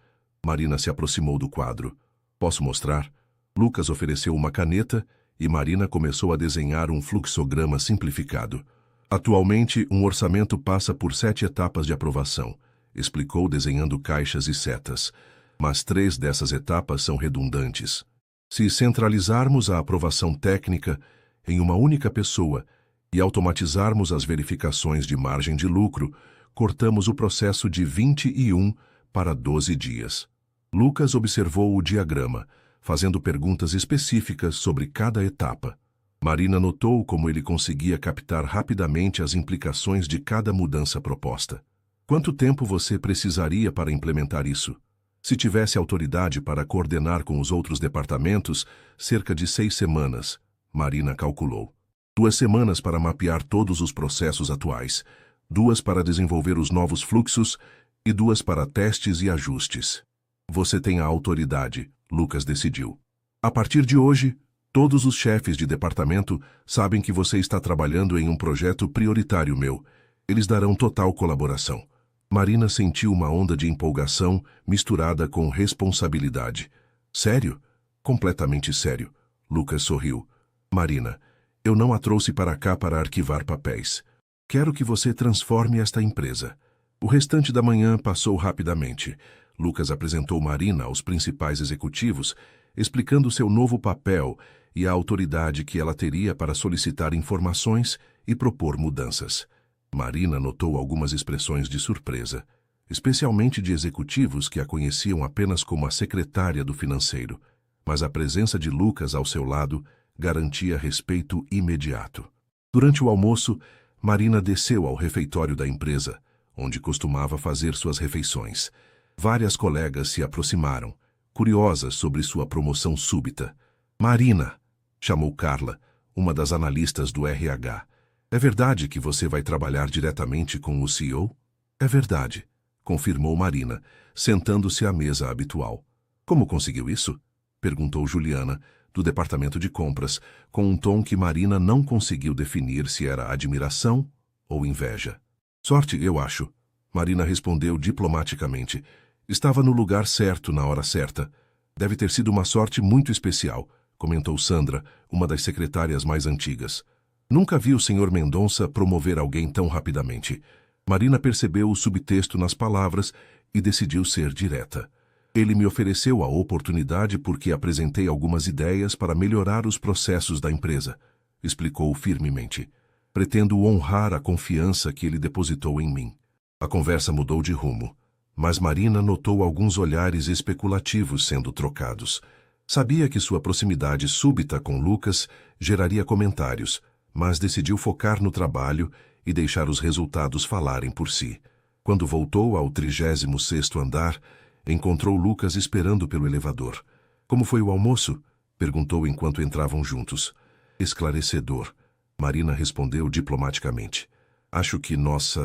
Speaker 1: Marina se aproximou do quadro. Posso mostrar? Lucas ofereceu uma caneta e Marina começou a desenhar um fluxograma simplificado. Atualmente, um orçamento passa por 7 etapas de aprovação, explicou desenhando caixas e setas. Mas 3 dessas etapas são redundantes. Se centralizarmos a aprovação técnica em uma única pessoa e automatizarmos as verificações de margem de lucro, cortamos o processo de 21 para 12 dias. Lucas observou o diagrama, fazendo perguntas específicas sobre cada etapa. Marina notou como ele conseguia captar rapidamente as implicações de cada mudança proposta. Quanto tempo você precisaria para implementar isso? Se tivesse autoridade para coordenar com os outros departamentos, cerca de 6 semanas, Marina calculou. 2 semanas para mapear todos os processos atuais, 2 para desenvolver os novos fluxos e 2 para testes e ajustes. Você tem a autoridade, Lucas decidiu. A partir de hoje, todos os chefes de departamento sabem que você está trabalhando em um projeto prioritário meu. Eles darão total colaboração. Marina sentiu uma onda de empolgação misturada com responsabilidade. Sério? Completamente sério. Lucas sorriu. Marina, eu não a trouxe para cá para arquivar papéis. Quero que você transforme esta empresa. O restante da manhã passou rapidamente. Lucas apresentou Marina aos principais executivos, explicando seu novo papel e a autoridade que ela teria para solicitar informações e propor mudanças. Marina notou algumas expressões de surpresa, especialmente de executivos que a conheciam apenas como a secretária do financeiro, mas a presença de Lucas ao seu lado garantia respeito imediato. Durante o almoço, Marina desceu ao refeitório da empresa, onde costumava fazer suas refeições. Várias colegas se aproximaram, curiosas sobre sua promoção súbita. Marina, chamou Carla, uma das analistas do RH. É verdade que você vai trabalhar diretamente com o CEO? É verdade, confirmou Marina, sentando-se à mesa habitual. Como conseguiu isso? Perguntou Juliana, do departamento de compras, com um tom que Marina não conseguiu definir se era admiração ou inveja. Sorte, eu acho. Marina respondeu diplomaticamente. Estava no lugar certo na hora certa. Deve ter sido uma sorte muito especial, comentou Sandra, uma das secretárias mais antigas. Nunca vi o Sr. Mendonça promover alguém tão rapidamente. Marina percebeu o subtexto nas palavras e decidiu ser direta. Ele me ofereceu a oportunidade porque apresentei algumas ideias para melhorar os processos da empresa, explicou firmemente. Pretendo honrar a confiança que ele depositou em mim. A conversa mudou de rumo, mas Marina notou alguns olhares especulativos sendo trocados. Sabia que sua proximidade súbita com Lucas geraria comentários, mas decidiu focar no trabalho e deixar os resultados falarem por si. Quando voltou ao 36º andar, encontrou Lucas esperando pelo elevador. Como foi o almoço? Perguntou enquanto entravam juntos. Esclarecedor. Marina respondeu diplomaticamente. Acho que nossa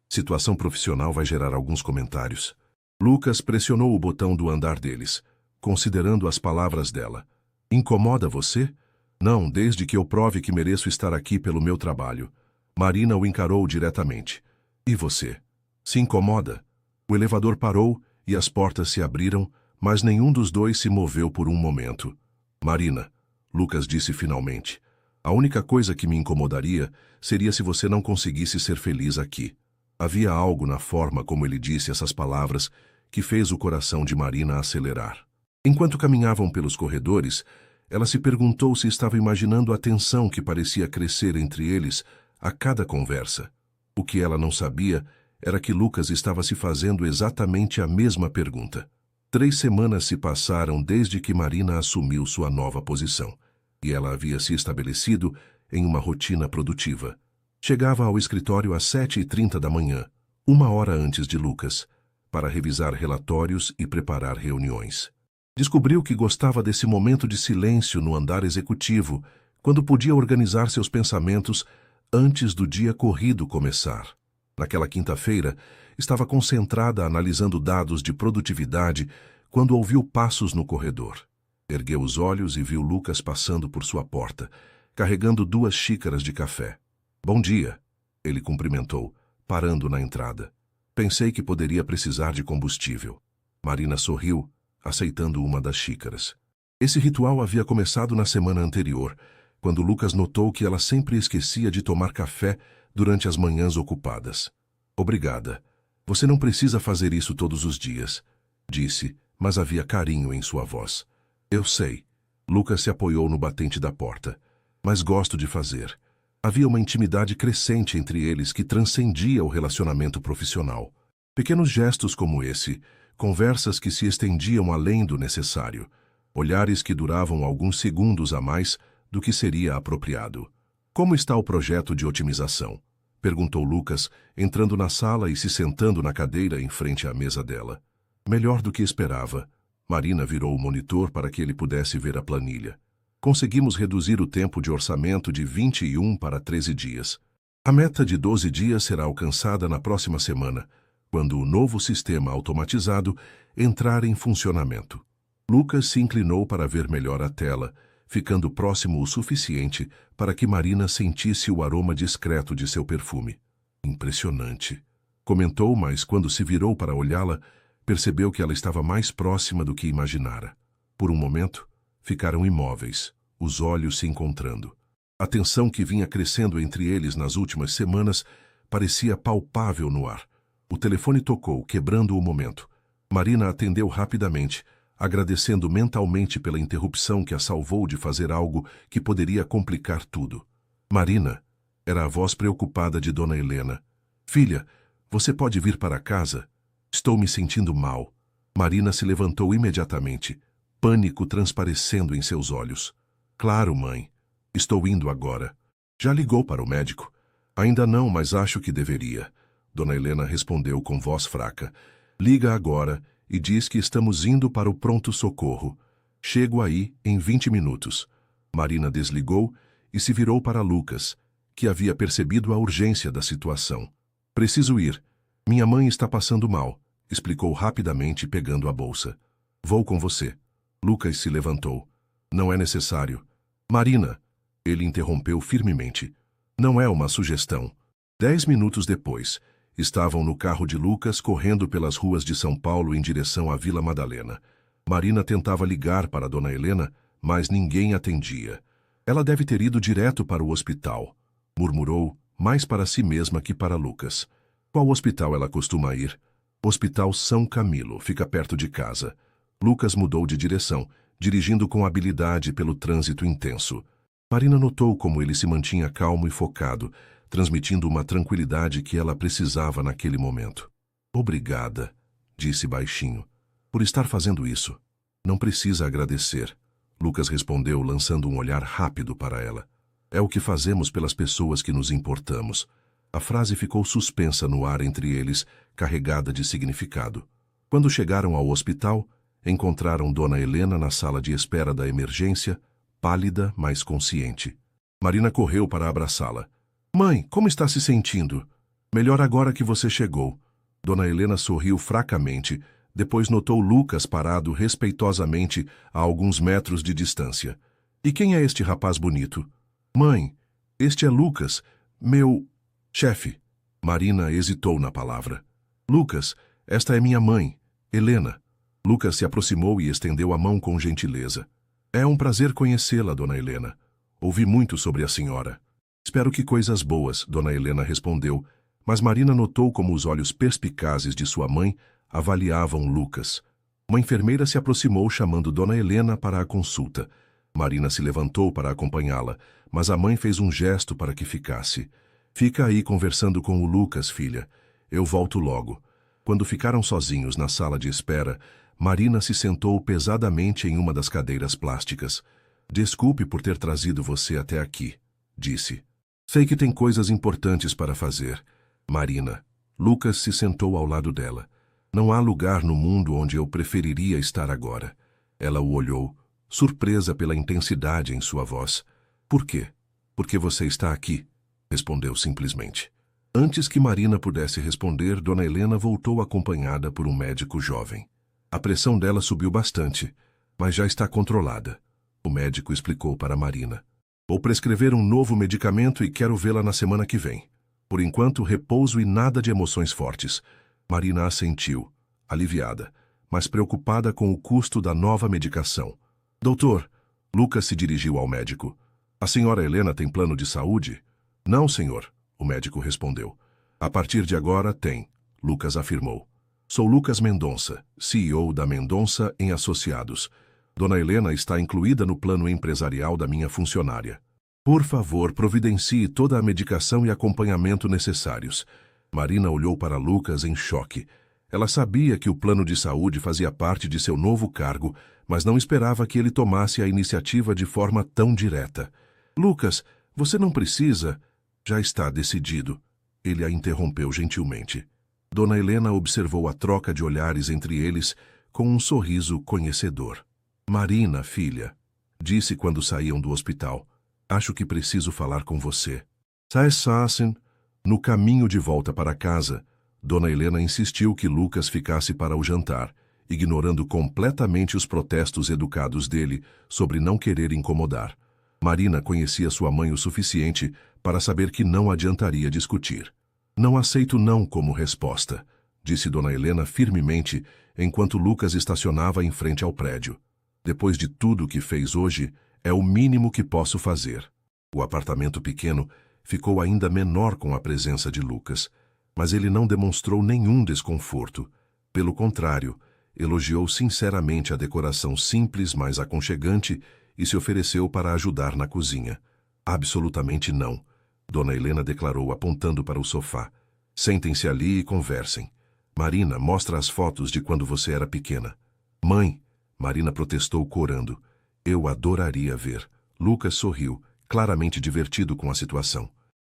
Speaker 1: situação profissional vai gerar alguns comentários. Lucas pressionou o botão do andar deles, considerando as palavras dela. Incomoda você? Não, desde que eu prove que mereço estar aqui pelo meu trabalho. Marina o encarou diretamente. E você? Se incomoda? O elevador parou e as portas se abriram, mas nenhum dos dois se moveu por um momento. Marina, Lucas disse finalmente, a única coisa que me incomodaria seria se você não conseguisse ser feliz aqui. Havia algo na forma como ele disse essas palavras que fez o coração de Marina acelerar. Enquanto caminhavam pelos corredores, ela se perguntou se estava imaginando a tensão que parecia crescer entre eles a cada conversa. O que ela não sabia era que Lucas estava se fazendo exatamente a mesma pergunta. 3 semanas se passaram desde que Marina assumiu sua nova posição, e ela havia se estabelecido em uma rotina produtiva. Chegava ao escritório às 7h30 da manhã, 1 hora antes de Lucas, para revisar relatórios e preparar reuniões. Descobriu que gostava desse momento de silêncio no andar executivo, quando podia organizar seus pensamentos antes do dia corrido começar. Naquela quinta-feira, estava concentrada analisando dados de produtividade quando ouviu passos no corredor. Ergueu os olhos e viu Lucas passando por sua porta, carregando 2 xícaras de café. Bom dia, ele cumprimentou, parando na entrada. Pensei que poderia precisar de combustível. Marina sorriu, aceitando uma das xícaras. Esse ritual havia começado na semana anterior, quando Lucas notou que ela sempre esquecia de tomar café durante as manhãs ocupadas. Obrigada. Você não precisa fazer isso todos os dias, disse, mas havia carinho em sua voz. Eu sei. Lucas se apoiou no batente da porta. Mas gosto de fazer. Havia uma intimidade crescente entre eles que transcendia o relacionamento profissional. Pequenos gestos como esse, conversas que se estendiam além do necessário, olhares que duravam alguns segundos a mais do que seria apropriado. Como está o projeto de otimização? Perguntou Lucas, entrando na sala e se sentando na cadeira em frente à mesa dela. Melhor do que esperava. Marina virou o monitor para que ele pudesse ver a planilha. Conseguimos reduzir o tempo de orçamento de 21 para 13 dias. A meta de 12 dias será alcançada na próxima semana, quando o novo sistema automatizado entrar em funcionamento. Lucas se inclinou para ver melhor a tela, ficando próximo o suficiente para que Marina sentisse o aroma discreto de seu perfume. Impressionante, comentou, mas quando se virou para olhá-la, percebeu que ela estava mais próxima do que imaginara. Por um momento, ficaram imóveis, os olhos se encontrando. A tensão que vinha crescendo entre eles nas últimas semanas parecia palpável no ar. O telefone tocou, quebrando o momento. Marina atendeu rapidamente, agradecendo mentalmente pela interrupção que a salvou de fazer algo que poderia complicar tudo. Marina, era a voz preocupada de Dona Helena. Filha, você pode vir para casa? Estou me sentindo mal. Marina se levantou imediatamente, pânico transparecendo em seus olhos. Claro, mãe. Estou indo agora. Já ligou para o médico? Ainda não, mas acho que deveria. Dona Helena respondeu com voz fraca. Liga agora e diz que estamos indo para o pronto-socorro. Chego aí em 20 minutos. Marina desligou e se virou para Lucas, que havia percebido a urgência da situação. Preciso ir. Minha mãe está passando mal, explicou rapidamente pegando a bolsa. Vou com você. Lucas se levantou. Não é necessário. Marina, ele interrompeu firmemente. Não é uma sugestão. 10 minutos depois, estavam no carro de Lucas correndo pelas ruas de São Paulo em direção à Vila Madalena. Marina tentava ligar para Dona Helena, mas ninguém atendia. Ela deve ter ido direto para o hospital, murmurou, mais para si mesma que para Lucas. Qual hospital ela costuma ir? Hospital São Camilo, fica perto de casa. Lucas mudou de direção, dirigindo com habilidade pelo trânsito intenso. Marina notou como ele se mantinha calmo e focado, transmitindo uma tranquilidade que ela precisava naquele momento. Obrigada, disse baixinho, por estar fazendo isso. Não precisa agradecer, Lucas respondeu, lançando um olhar rápido para ela. É o que fazemos pelas pessoas que nos importamos. A frase ficou suspensa no ar entre eles, carregada de significado. Quando chegaram ao hospital, encontraram Dona Helena na sala de espera da emergência, pálida, mas consciente. Marina correu para abraçá-la. Mãe, como está se sentindo? Melhor agora que você chegou. Dona Helena sorriu fracamente, depois notou Lucas parado respeitosamente a alguns metros de distância. E quem é este rapaz bonito? Mãe, este é Lucas, meu... chefe. Marina hesitou na palavra. Lucas, esta é minha mãe, Helena. Lucas se aproximou e estendeu a mão com gentileza. É um prazer conhecê-la, Dona Helena. Ouvi muito sobre a senhora. Espero que coisas boas, Dona Helena respondeu, mas Marina notou como os olhos perspicazes de sua mãe avaliavam Lucas. Uma enfermeira se aproximou chamando Dona Helena para a consulta. Marina se levantou para acompanhá-la, mas a mãe fez um gesto para que ficasse. Fica aí conversando com o Lucas, filha. Eu volto logo. Quando ficaram sozinhos na sala de espera, Marina se sentou pesadamente em uma das cadeiras plásticas. Desculpe por ter trazido você até aqui, disse. Sei que tem coisas importantes para fazer. Marina. Lucas se sentou ao lado dela. Não há lugar no mundo onde eu preferiria estar agora. Ela o olhou, surpresa pela intensidade em sua voz. Por quê? Porque você está aqui, respondeu simplesmente. Antes que Marina pudesse responder, Dona Helena voltou acompanhada por um médico jovem. A pressão dela subiu bastante, mas já está controlada. O médico explicou para Marina. Vou prescrever um novo medicamento e quero vê-la na semana que vem. Por enquanto, repouso e nada de emoções fortes. Marina assentiu, aliviada, mas preocupada com o custo da nova medicação. Doutor, Lucas se dirigiu ao médico. A senhora Helena tem plano de saúde? Não, senhor, o médico respondeu. A partir de agora tem, Lucas afirmou. Sou Lucas Mendonça, CEO da Mendonça em Associados. Dona Helena está incluída no plano empresarial da minha funcionária. Por favor, providencie toda a medicação e acompanhamento necessários. Marina olhou para Lucas em choque. Ela sabia que o plano de saúde fazia parte de seu novo cargo, mas não esperava que ele tomasse a iniciativa de forma tão direta. Lucas, você não precisa... Já está decidido. Ele a interrompeu gentilmente. Dona Helena observou a troca de olhares entre eles com um sorriso conhecedor. Marina, filha, disse quando saíam do hospital, acho que preciso falar com você. Saíssem. No caminho de volta para casa, Dona Helena insistiu que Lucas ficasse para o jantar, ignorando completamente os protestos educados dele sobre não querer incomodar. Marina conhecia sua mãe o suficiente para saber que não adiantaria discutir. Não aceito não como resposta, disse Dona Helena firmemente enquanto Lucas estacionava em frente ao prédio. Depois de tudo que fez hoje, é o mínimo que posso fazer. O apartamento pequeno ficou ainda menor com a presença de Lucas, mas ele não demonstrou nenhum desconforto. Pelo contrário, elogiou sinceramente a decoração simples, mas aconchegante e se ofereceu para ajudar na cozinha. Absolutamente não, Dona Helena declarou apontando para o sofá. Sentem-se ali e conversem. Marina, mostra as fotos de quando você era pequena. Mãe, Marina protestou corando. Eu adoraria ver. Lucas sorriu, claramente divertido com a situação.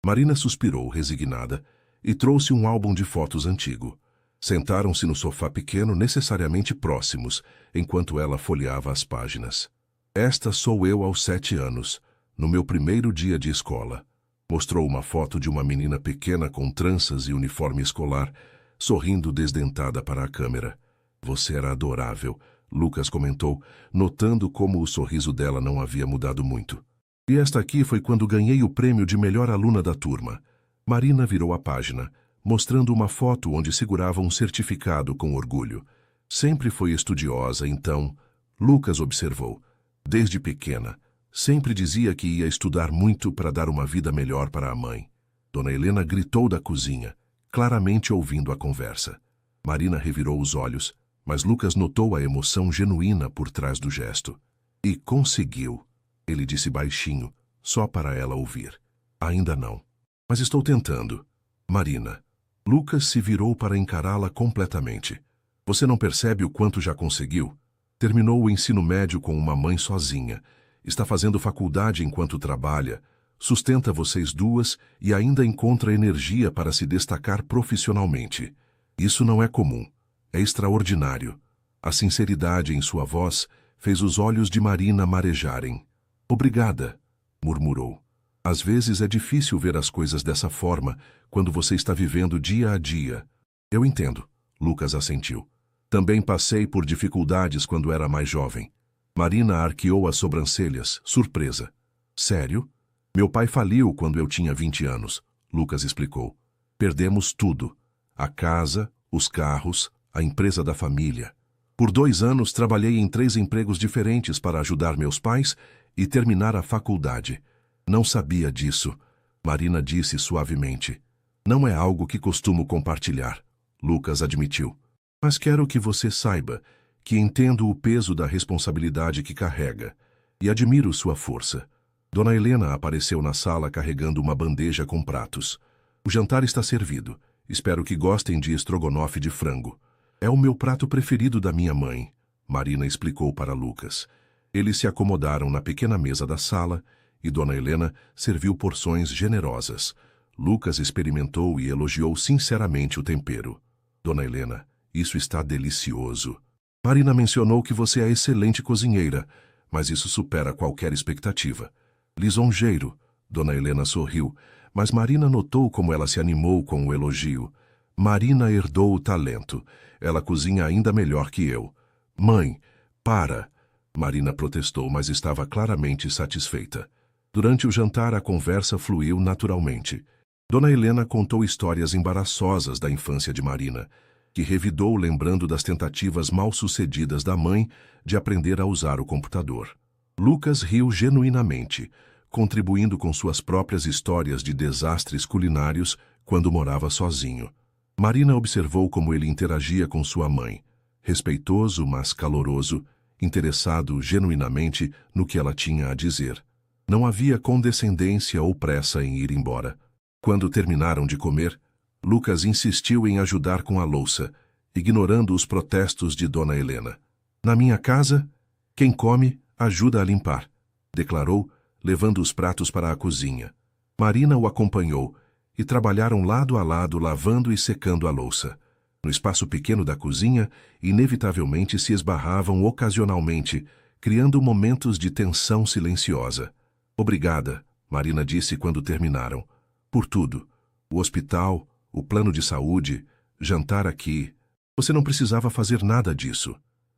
Speaker 1: Marina suspirou, resignada, e trouxe um álbum de fotos antigo. Sentaram-se no sofá pequeno, necessariamente próximos, enquanto ela folheava as páginas. Esta sou eu aos 7 anos, no meu primeiro dia de escola. Mostrou uma foto de uma menina pequena com tranças e uniforme escolar, sorrindo desdentada para a câmera. Você era adorável, Lucas comentou, notando como o sorriso dela não havia mudado muito. E esta aqui foi quando ganhei o prêmio de melhor aluna da turma. Marina virou a página, mostrando uma foto onde segurava um certificado com orgulho. Sempre foi estudiosa, então, Lucas observou. Desde pequena, sempre dizia que ia estudar muito para dar uma vida melhor para a mãe. Dona Helena gritou da cozinha, claramente ouvindo a conversa. Marina revirou os olhos, mas Lucas notou a emoção genuína por trás do gesto. E conseguiu. Ele disse baixinho, só para ela ouvir. Ainda não. Mas estou tentando. Marina. Lucas se virou para encará-la completamente. Você não percebe o quanto já conseguiu? Terminou o ensino médio com uma mãe sozinha. Está fazendo faculdade enquanto trabalha. Sustenta vocês duas e ainda encontra energia para se destacar profissionalmente. Isso não é comum. É extraordinário. A sinceridade em sua voz fez os olhos de Marina marejarem. Obrigada, murmurou. Às vezes é difícil ver as coisas dessa forma quando você está vivendo dia a dia. Eu entendo, Lucas assentiu. Também passei por dificuldades quando era mais jovem. Marina arqueou as sobrancelhas, surpresa. Sério? Meu pai faliu quando eu tinha 20 anos, Lucas explicou. Perdemos tudo. A casa, os carros, a empresa da família. Por 2 anos trabalhei em 3 empregos diferentes para ajudar meus pais e terminar a faculdade. Não sabia disso, Marina disse suavemente. Não é algo que costumo compartilhar, Lucas admitiu. Mas quero que você saiba que entendo o peso da responsabilidade que carrega e admiro sua força. Dona Helena apareceu na sala carregando uma bandeja com pratos. O jantar está servido. Espero que gostem de estrogonofe de frango. É o meu prato preferido da minha mãe, Marina explicou para Lucas. Eles se acomodaram na pequena mesa da sala e Dona Helena serviu porções generosas. Lucas experimentou e elogiou sinceramente o tempero. Dona Helena, isso está delicioso. Marina mencionou que você é excelente cozinheira, mas isso supera qualquer expectativa. Lisonjeiro, Dona Helena sorriu, mas Marina notou como ela se animou com o elogio. Marina herdou o talento. Ela cozinha ainda melhor que eu. Mãe, para! Marina protestou, mas estava claramente satisfeita. Durante o jantar, a conversa fluiu naturalmente. Dona Helena contou histórias embaraçosas da infância de Marina, que revidou lembrando das tentativas mal-sucedidas da mãe de aprender a usar o computador. Lucas riu genuinamente, contribuindo com suas próprias histórias de desastres culinários quando morava sozinho. Marina observou como ele interagia com sua mãe, respeitoso, mas caloroso, interessado genuinamente no que ela tinha a dizer. Não havia condescendência ou pressa em ir embora. Quando terminaram de comer, Lucas insistiu em ajudar com a louça, ignorando os protestos de Dona Helena. Na minha casa, quem come ajuda a limpar, declarou, levando os pratos para a cozinha. Marina o acompanhou e trabalharam lado a lado lavando e secando a louça. No espaço pequeno da cozinha, inevitavelmente se esbarravam ocasionalmente, criando momentos de tensão silenciosa. Obrigada, Marina disse quando terminaram. Por tudo. O hospital, o plano de saúde, jantar aqui. Você não precisava fazer nada disso.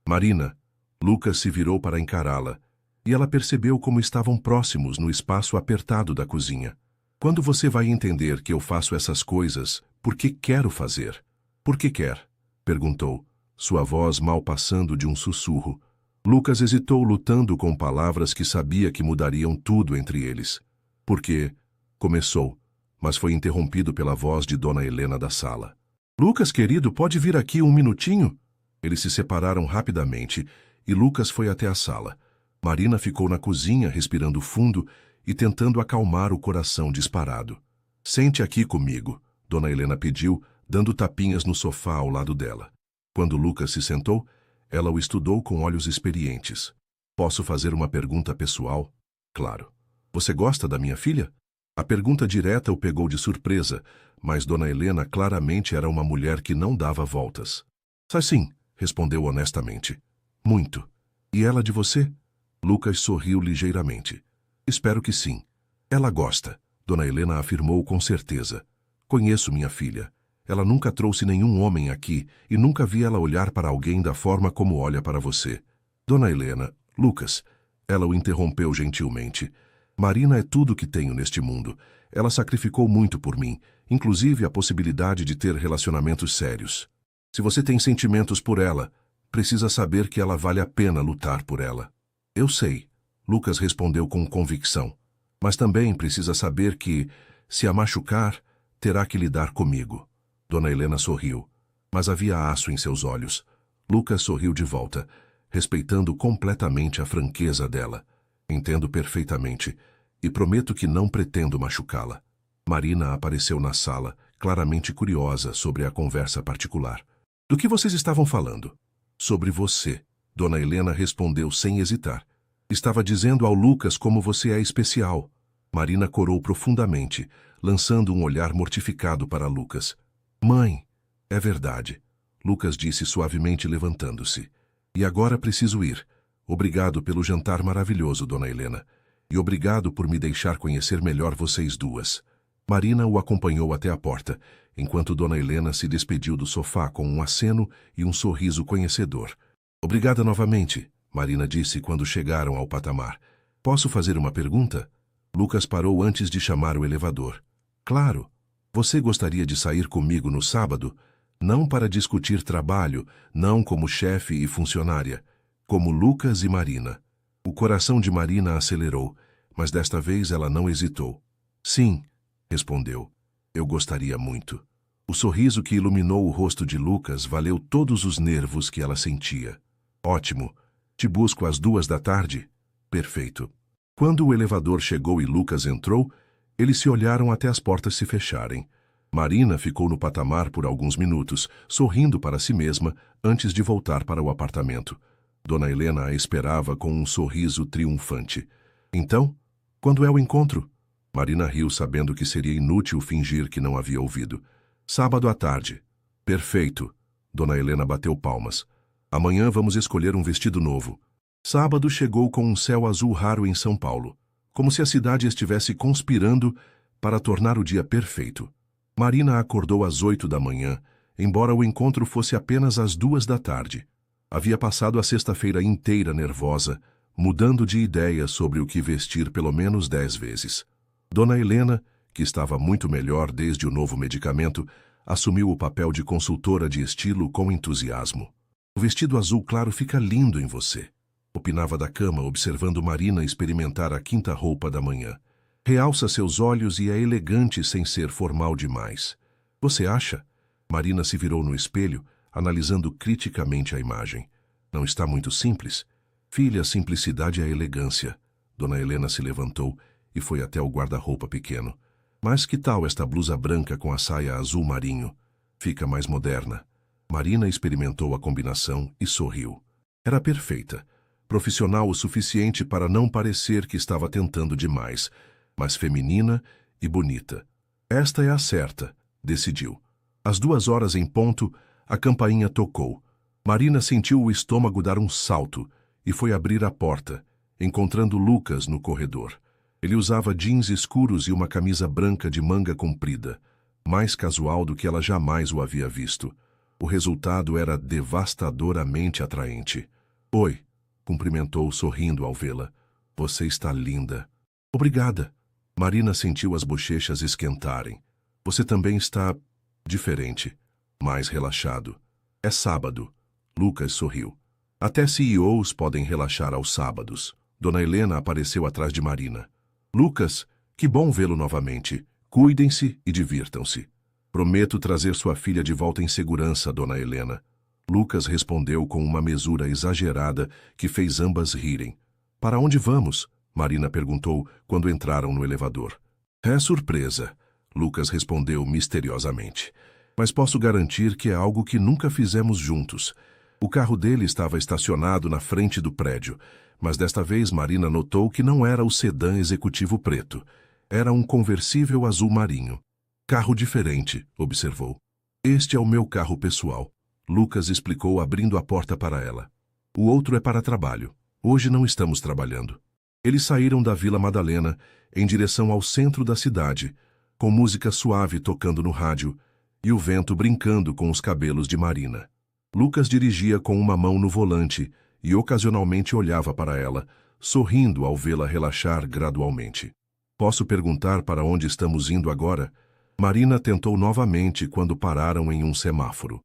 Speaker 1: Marina, Lucas se virou para encará-la, e ela percebeu como estavam próximos no espaço apertado da cozinha. Quando você vai entender que eu faço essas coisas, porque quero fazer? Por que quer? Perguntou, sua voz mal passando de um sussurro. Lucas hesitou, lutando com palavras que sabia que mudariam tudo entre eles. Porque, começou, mas foi interrompido pela voz de Dona Helena da sala. Lucas, querido, pode vir aqui um minutinho? Eles se separaram rapidamente e Lucas foi até a sala. Marina ficou na cozinha, respirando fundo e tentando acalmar o coração disparado. Sente aqui comigo, Dona Helena pediu, dando tapinhas no sofá ao lado dela. Quando Lucas se sentou, ela o estudou com olhos experientes. Posso fazer uma pergunta pessoal? Claro. Você gosta da minha filha? A pergunta direta o pegou de surpresa, mas Dona Helena claramente era uma mulher que não dava voltas. Sim, respondeu honestamente. Muito. E ela de você? Lucas sorriu ligeiramente. Espero que sim. Ela gosta, Dona Helena afirmou com certeza. Conheço minha filha. Ela nunca trouxe nenhum homem aqui e nunca vi ela olhar para alguém da forma como olha para você. Dona Helena, Lucas, ela o interrompeu gentilmente. Marina é tudo que tenho neste mundo. Ela sacrificou muito por mim, inclusive a possibilidade de ter relacionamentos sérios. Se você tem sentimentos por ela, precisa saber que ela vale a pena lutar por ela. Eu sei, Lucas respondeu com convicção. Mas também precisa saber que, se a machucar, terá que lidar comigo. Dona Helena sorriu, mas havia aço em seus olhos. Lucas sorriu de volta, respeitando completamente a franqueza dela. Entendo perfeitamente, e prometo que não pretendo machucá-la. Marina apareceu na sala, claramente curiosa sobre a conversa particular. Do que vocês estavam falando? Sobre você, Dona Helena respondeu sem hesitar. Estava dizendo ao Lucas como você é especial. Marina corou profundamente, lançando um olhar mortificado para Lucas. Mãe, é verdade, Lucas disse suavemente levantando-se. E agora preciso ir. Obrigado pelo jantar maravilhoso, Dona Helena. E obrigado por me deixar conhecer melhor vocês duas. Marina o acompanhou até a porta, enquanto Dona Helena se despediu do sofá com um aceno e um sorriso conhecedor. Obrigada novamente, Marina disse quando chegaram ao patamar. Posso fazer uma pergunta? Lucas parou antes de chamar o elevador. Claro. Você gostaria de sair comigo no sábado? Não para discutir trabalho, não como chefe e funcionária, como Lucas e Marina. O coração de Marina acelerou, mas desta vez ela não hesitou. Sim, respondeu. Eu gostaria muito. O sorriso que iluminou o rosto de Lucas valeu todos os nervos que ela sentia. Ótimo. Te busco às 14h. Perfeito. Quando o elevador chegou e Lucas entrou, eles se olharam até as portas se fecharem. Marina ficou no patamar por alguns minutos, sorrindo para si mesma, antes de voltar para o apartamento. Dona Helena a esperava com um sorriso triunfante. Então, quando é o encontro? Marina riu, sabendo que seria inútil fingir que não havia ouvido. Sábado à tarde. Perfeito. Dona Helena bateu palmas. Amanhã vamos escolher um vestido novo. Sábado chegou com um céu azul raro em São Paulo, como se a cidade estivesse conspirando para tornar o dia perfeito. Marina acordou às 8h, embora o encontro fosse apenas às 14h. Havia passado a sexta-feira inteira nervosa, mudando de ideia sobre o que vestir pelo menos 10 vezes. Dona Helena, que estava muito melhor desde o novo medicamento, assumiu o papel de consultora de estilo com entusiasmo. O vestido azul claro fica lindo em você, opinava da cama, observando Marina experimentar a quinta roupa da manhã. Realça seus olhos e é elegante sem ser formal demais. Você acha? Marina se virou no espelho, analisando criticamente a imagem. Não está muito simples? Filha, a simplicidade é a elegância. Dona Helena se levantou e foi até o guarda-roupa pequeno. Mas que tal esta blusa branca com a saia azul marinho? Fica mais moderna. Marina experimentou a combinação e sorriu. Era perfeita. Profissional o suficiente para não parecer que estava tentando demais, mas feminina e bonita. Esta é a certa, decidiu. Às 14h em ponto, A campainha tocou. Marina sentiu o estômago dar um salto e foi abrir a porta, encontrando Lucas no corredor. Ele usava jeans escuros e uma camisa branca de manga comprida, mais casual do que ela jamais o havia visto. O resultado era devastadoramente atraente. Oi, cumprimentou sorrindo ao vê-la. Você está linda. Obrigada. Marina sentiu as bochechas esquentarem. Você também está diferente, mais relaxado. É sábado. Lucas sorriu. Até CEOs podem relaxar aos sábados. Dona Helena apareceu atrás de Marina. Lucas, que bom vê-lo novamente. Cuidem-se e divirtam-se. Prometo trazer sua filha de volta em segurança, Dona Helena. Lucas respondeu com uma mesura exagerada que fez ambas rirem. Para onde vamos? Marina perguntou quando entraram no elevador. É surpresa, Lucas respondeu misteriosamente. Mas posso garantir que é algo que nunca fizemos juntos. O carro dele estava estacionado na frente do prédio, mas desta vez Marina notou que não era o sedã executivo preto. Era um conversível azul marinho. Carro diferente, observou. Este é o meu carro pessoal, Lucas explicou abrindo a porta para ela. O outro é para trabalho. Hoje não estamos trabalhando. Eles saíram da Vila Madalena em direção ao centro da cidade, com música suave tocando no rádio e o vento brincando com os cabelos de Marina. Lucas dirigia com uma mão no volante e ocasionalmente olhava para ela, sorrindo ao vê-la relaxar gradualmente. Posso perguntar para onde estamos indo agora? Marina tentou novamente quando pararam em um semáforo.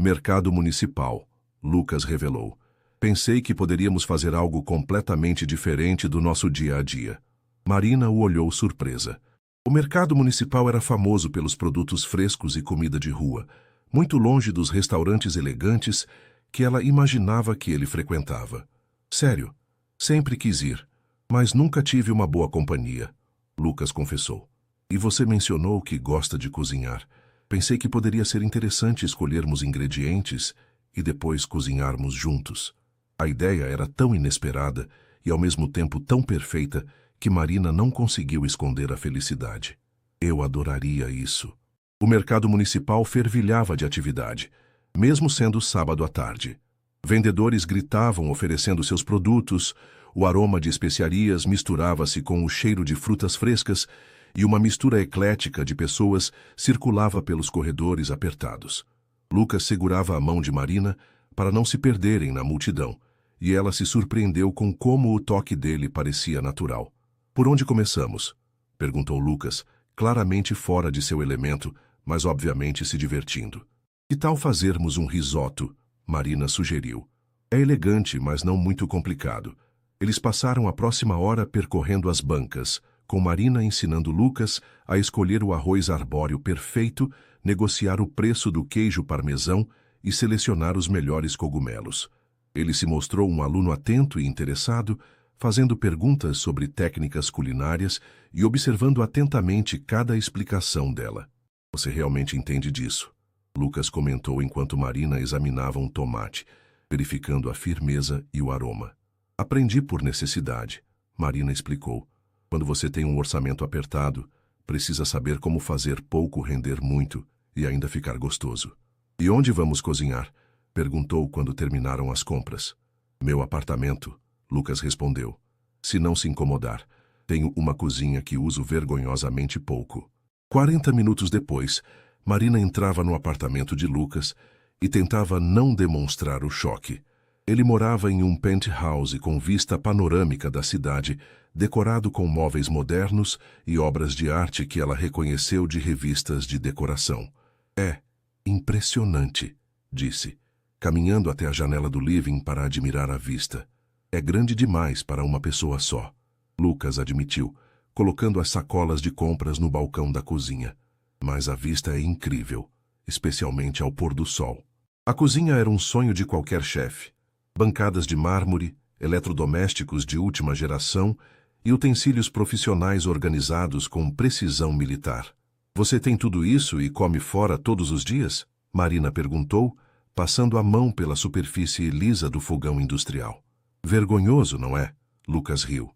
Speaker 1: Mercado Municipal, Lucas revelou. Pensei que poderíamos fazer algo completamente diferente do nosso dia a dia. Marina o olhou surpresa. O mercado municipal era famoso pelos produtos frescos e comida de rua, muito longe dos restaurantes elegantes que ela imaginava que ele frequentava. Sério, sempre quis ir, mas nunca tive uma boa companhia, Lucas confessou. E você mencionou que gosta de cozinhar. Pensei que poderia ser interessante escolhermos ingredientes e depois cozinharmos juntos. A ideia era tão inesperada e ao mesmo tempo tão perfeita que Marina não conseguiu esconder a felicidade. Eu adoraria isso. O mercado municipal fervilhava de atividade, mesmo sendo sábado à tarde. Vendedores gritavam oferecendo seus produtos, o aroma de especiarias misturava-se com o cheiro de frutas frescas e uma mistura eclética de pessoas circulava pelos corredores apertados. Lucas segurava a mão de Marina para não se perderem na multidão, e ela se surpreendeu com como o toque dele parecia natural. Por onde começamos? Perguntou Lucas, claramente fora de seu elemento, mas obviamente se divertindo. Que tal fazermos um risoto? Marina sugeriu. É elegante, mas não muito complicado. Eles passaram a próxima hora percorrendo as bancas, com Marina ensinando Lucas a escolher o arroz arbóreo perfeito, negociar o preço do queijo parmesão e selecionar os melhores cogumelos. Ele se mostrou um aluno atento e interessado, fazendo perguntas sobre técnicas culinárias e observando atentamente cada explicação dela. Você realmente entende disso? Lucas comentou enquanto Marina examinava um tomate, verificando a firmeza e o aroma. Aprendi por necessidade, Marina explicou. Quando você tem um orçamento apertado, precisa saber como fazer pouco render muito e ainda ficar gostoso. E onde vamos cozinhar? Perguntou quando terminaram as compras. Meu apartamento, Lucas respondeu. Se não se incomodar, tenho uma cozinha que uso vergonhosamente pouco. 40 minutos depois, Marina entrava no apartamento de Lucas e tentava não demonstrar o choque. Ele morava em um penthouse com vista panorâmica da cidade, decorado com móveis modernos e obras de arte que ela reconheceu de revistas de decoração. É impressionante, disse, caminhando até a janela do living para admirar a vista. É grande demais para uma pessoa só, Lucas admitiu, colocando as sacolas de compras no balcão da cozinha. Mas a vista é incrível, especialmente ao pôr do sol. A cozinha era um sonho de qualquer chefe. Bancadas de mármore, eletrodomésticos de última geração e utensílios profissionais organizados com precisão militar. Você tem tudo isso e come fora todos os dias? Marina perguntou, passando a mão pela superfície lisa do fogão industrial. Vergonhoso, não é? Lucas riu.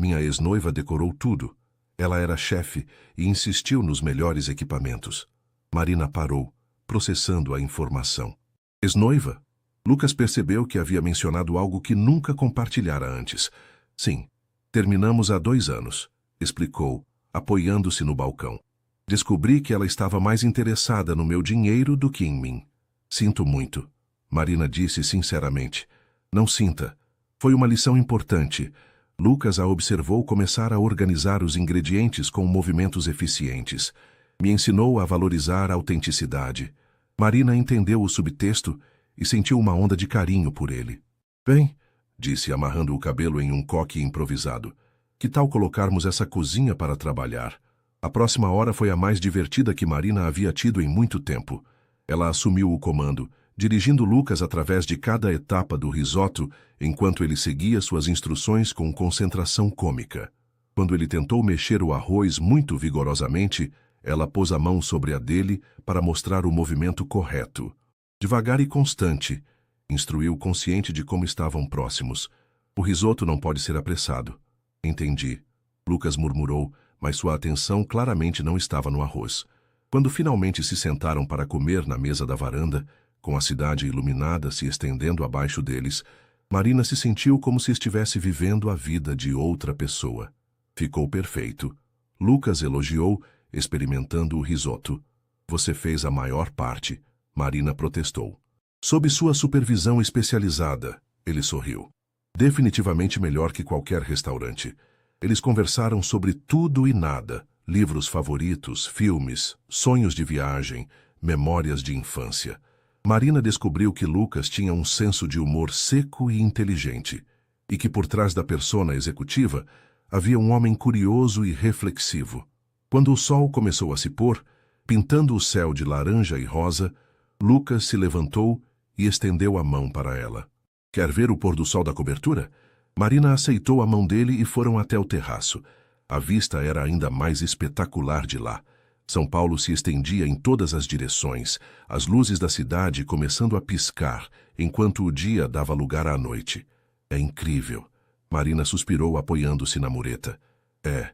Speaker 1: Minha ex-noiva decorou tudo. Ela era chefe e insistiu nos melhores equipamentos. Marina parou, processando a informação. Ex-noiva? Lucas percebeu que havia mencionado algo que nunca compartilhara antes. Sim, terminamos há 2 anos, explicou, apoiando-se no balcão. Descobri que ela estava mais interessada no meu dinheiro do que em mim. Sinto muito, Marina disse sinceramente. Não sinta. Foi uma lição importante. Lucas a observou começar a organizar os ingredientes com movimentos eficientes. Me ensinou a valorizar a autenticidade. Marina entendeu o subtexto e sentiu uma onda de carinho por ele. Bem, disse amarrando o cabelo em um coque improvisado. Que tal colocarmos essa cozinha para trabalhar? A próxima hora foi a mais divertida que Marina havia tido em muito tempo. Ela assumiu o comando, dirigindo Lucas através de cada etapa do risoto, enquanto ele seguia suas instruções com concentração cômica. Quando ele tentou mexer o arroz muito vigorosamente, ela pôs a mão sobre a dele para mostrar o movimento correto. Devagar e constante, instruiu consciente de como estavam próximos. O risoto não pode ser apressado. Entendi. Lucas murmurou, mas sua atenção claramente não estava no arroz. Quando finalmente se sentaram para comer na mesa da varanda, com a cidade iluminada se estendendo abaixo deles, Marina se sentiu como se estivesse vivendo a vida de outra pessoa. Ficou perfeito. Lucas elogiou, experimentando o risoto. Você fez a maior parte, Marina protestou. Sob sua supervisão especializada, ele sorriu. Definitivamente melhor que qualquer restaurante. Eles conversaram sobre tudo e nada, livros favoritos, filmes, sonhos de viagem, memórias de infância. Marina descobriu que Lucas tinha um senso de humor seco e inteligente, e que por trás da persona executiva havia um homem curioso e reflexivo. Quando o sol começou a se pôr, pintando o céu de laranja e rosa, Lucas se levantou e estendeu a mão para ela. Quer ver o pôr do sol da cobertura? Marina aceitou a mão dele e foram até o terraço. A vista era ainda mais espetacular de lá. São Paulo se estendia em todas as direções, as luzes da cidade começando a piscar, enquanto o dia dava lugar à noite. É incrível. Marina suspirou apoiando-se na mureta. É,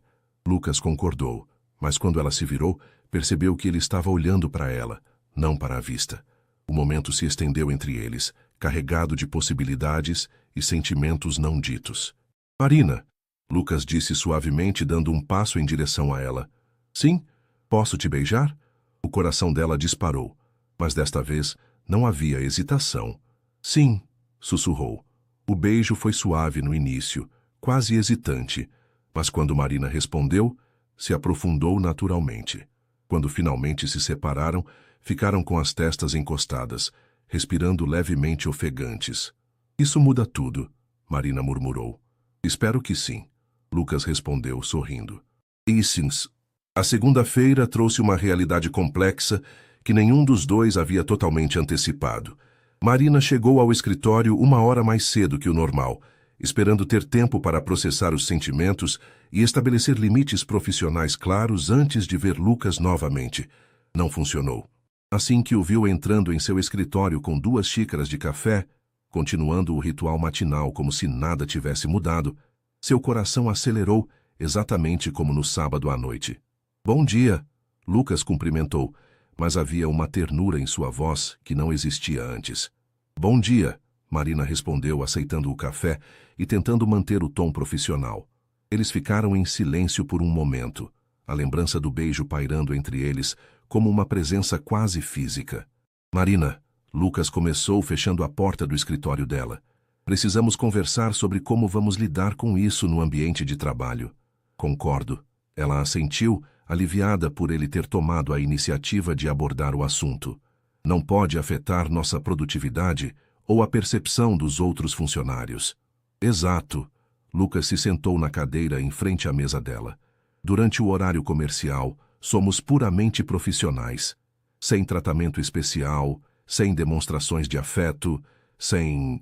Speaker 1: Lucas concordou, mas quando ela se virou, percebeu que ele estava olhando para ela, não para a vista. O momento se estendeu entre eles, carregado de possibilidades e sentimentos não ditos. Marina, Lucas disse suavemente, dando um passo em direção a ela. Sim, posso te beijar? O coração dela disparou, mas desta vez não havia hesitação. Sim, sussurrou. O beijo foi suave no início, quase hesitante, mas quando Marina respondeu, se aprofundou naturalmente. Quando finalmente se separaram, ficaram com as testas encostadas, respirando levemente ofegantes. Isso muda tudo, Marina murmurou. Espero que sim, Lucas respondeu, sorrindo. Isins. A segunda-feira trouxe uma realidade complexa que nenhum dos dois havia totalmente antecipado. Marina chegou ao escritório 1 hora mais cedo que o normal, esperando ter tempo para processar os sentimentos e estabelecer limites profissionais claros antes de ver Lucas novamente. Não funcionou. Assim que o viu entrando em seu escritório com 2 xícaras de café, continuando o ritual matinal como se nada tivesse mudado, seu coração acelerou exatamente como no sábado à noite. Bom dia, Lucas cumprimentou, mas havia uma ternura em sua voz que não existia antes. Bom dia, Marina respondeu, aceitando o café e tentando manter o tom profissional. Eles ficaram em silêncio por um momento, a lembrança do beijo pairando entre eles como uma presença quase física. Marina, Lucas começou fechando a porta do escritório dela. Precisamos conversar sobre como vamos lidar com isso no ambiente de trabalho. Concordo. Ela assentiu, aliviada por ele ter tomado a iniciativa de abordar o assunto. Não pode afetar nossa produtividade ou a percepção dos outros funcionários. Exato. Lucas se sentou na cadeira em frente à mesa dela. Durante o horário comercial, somos puramente profissionais. Sem tratamento especial, sem demonstrações de afeto, sem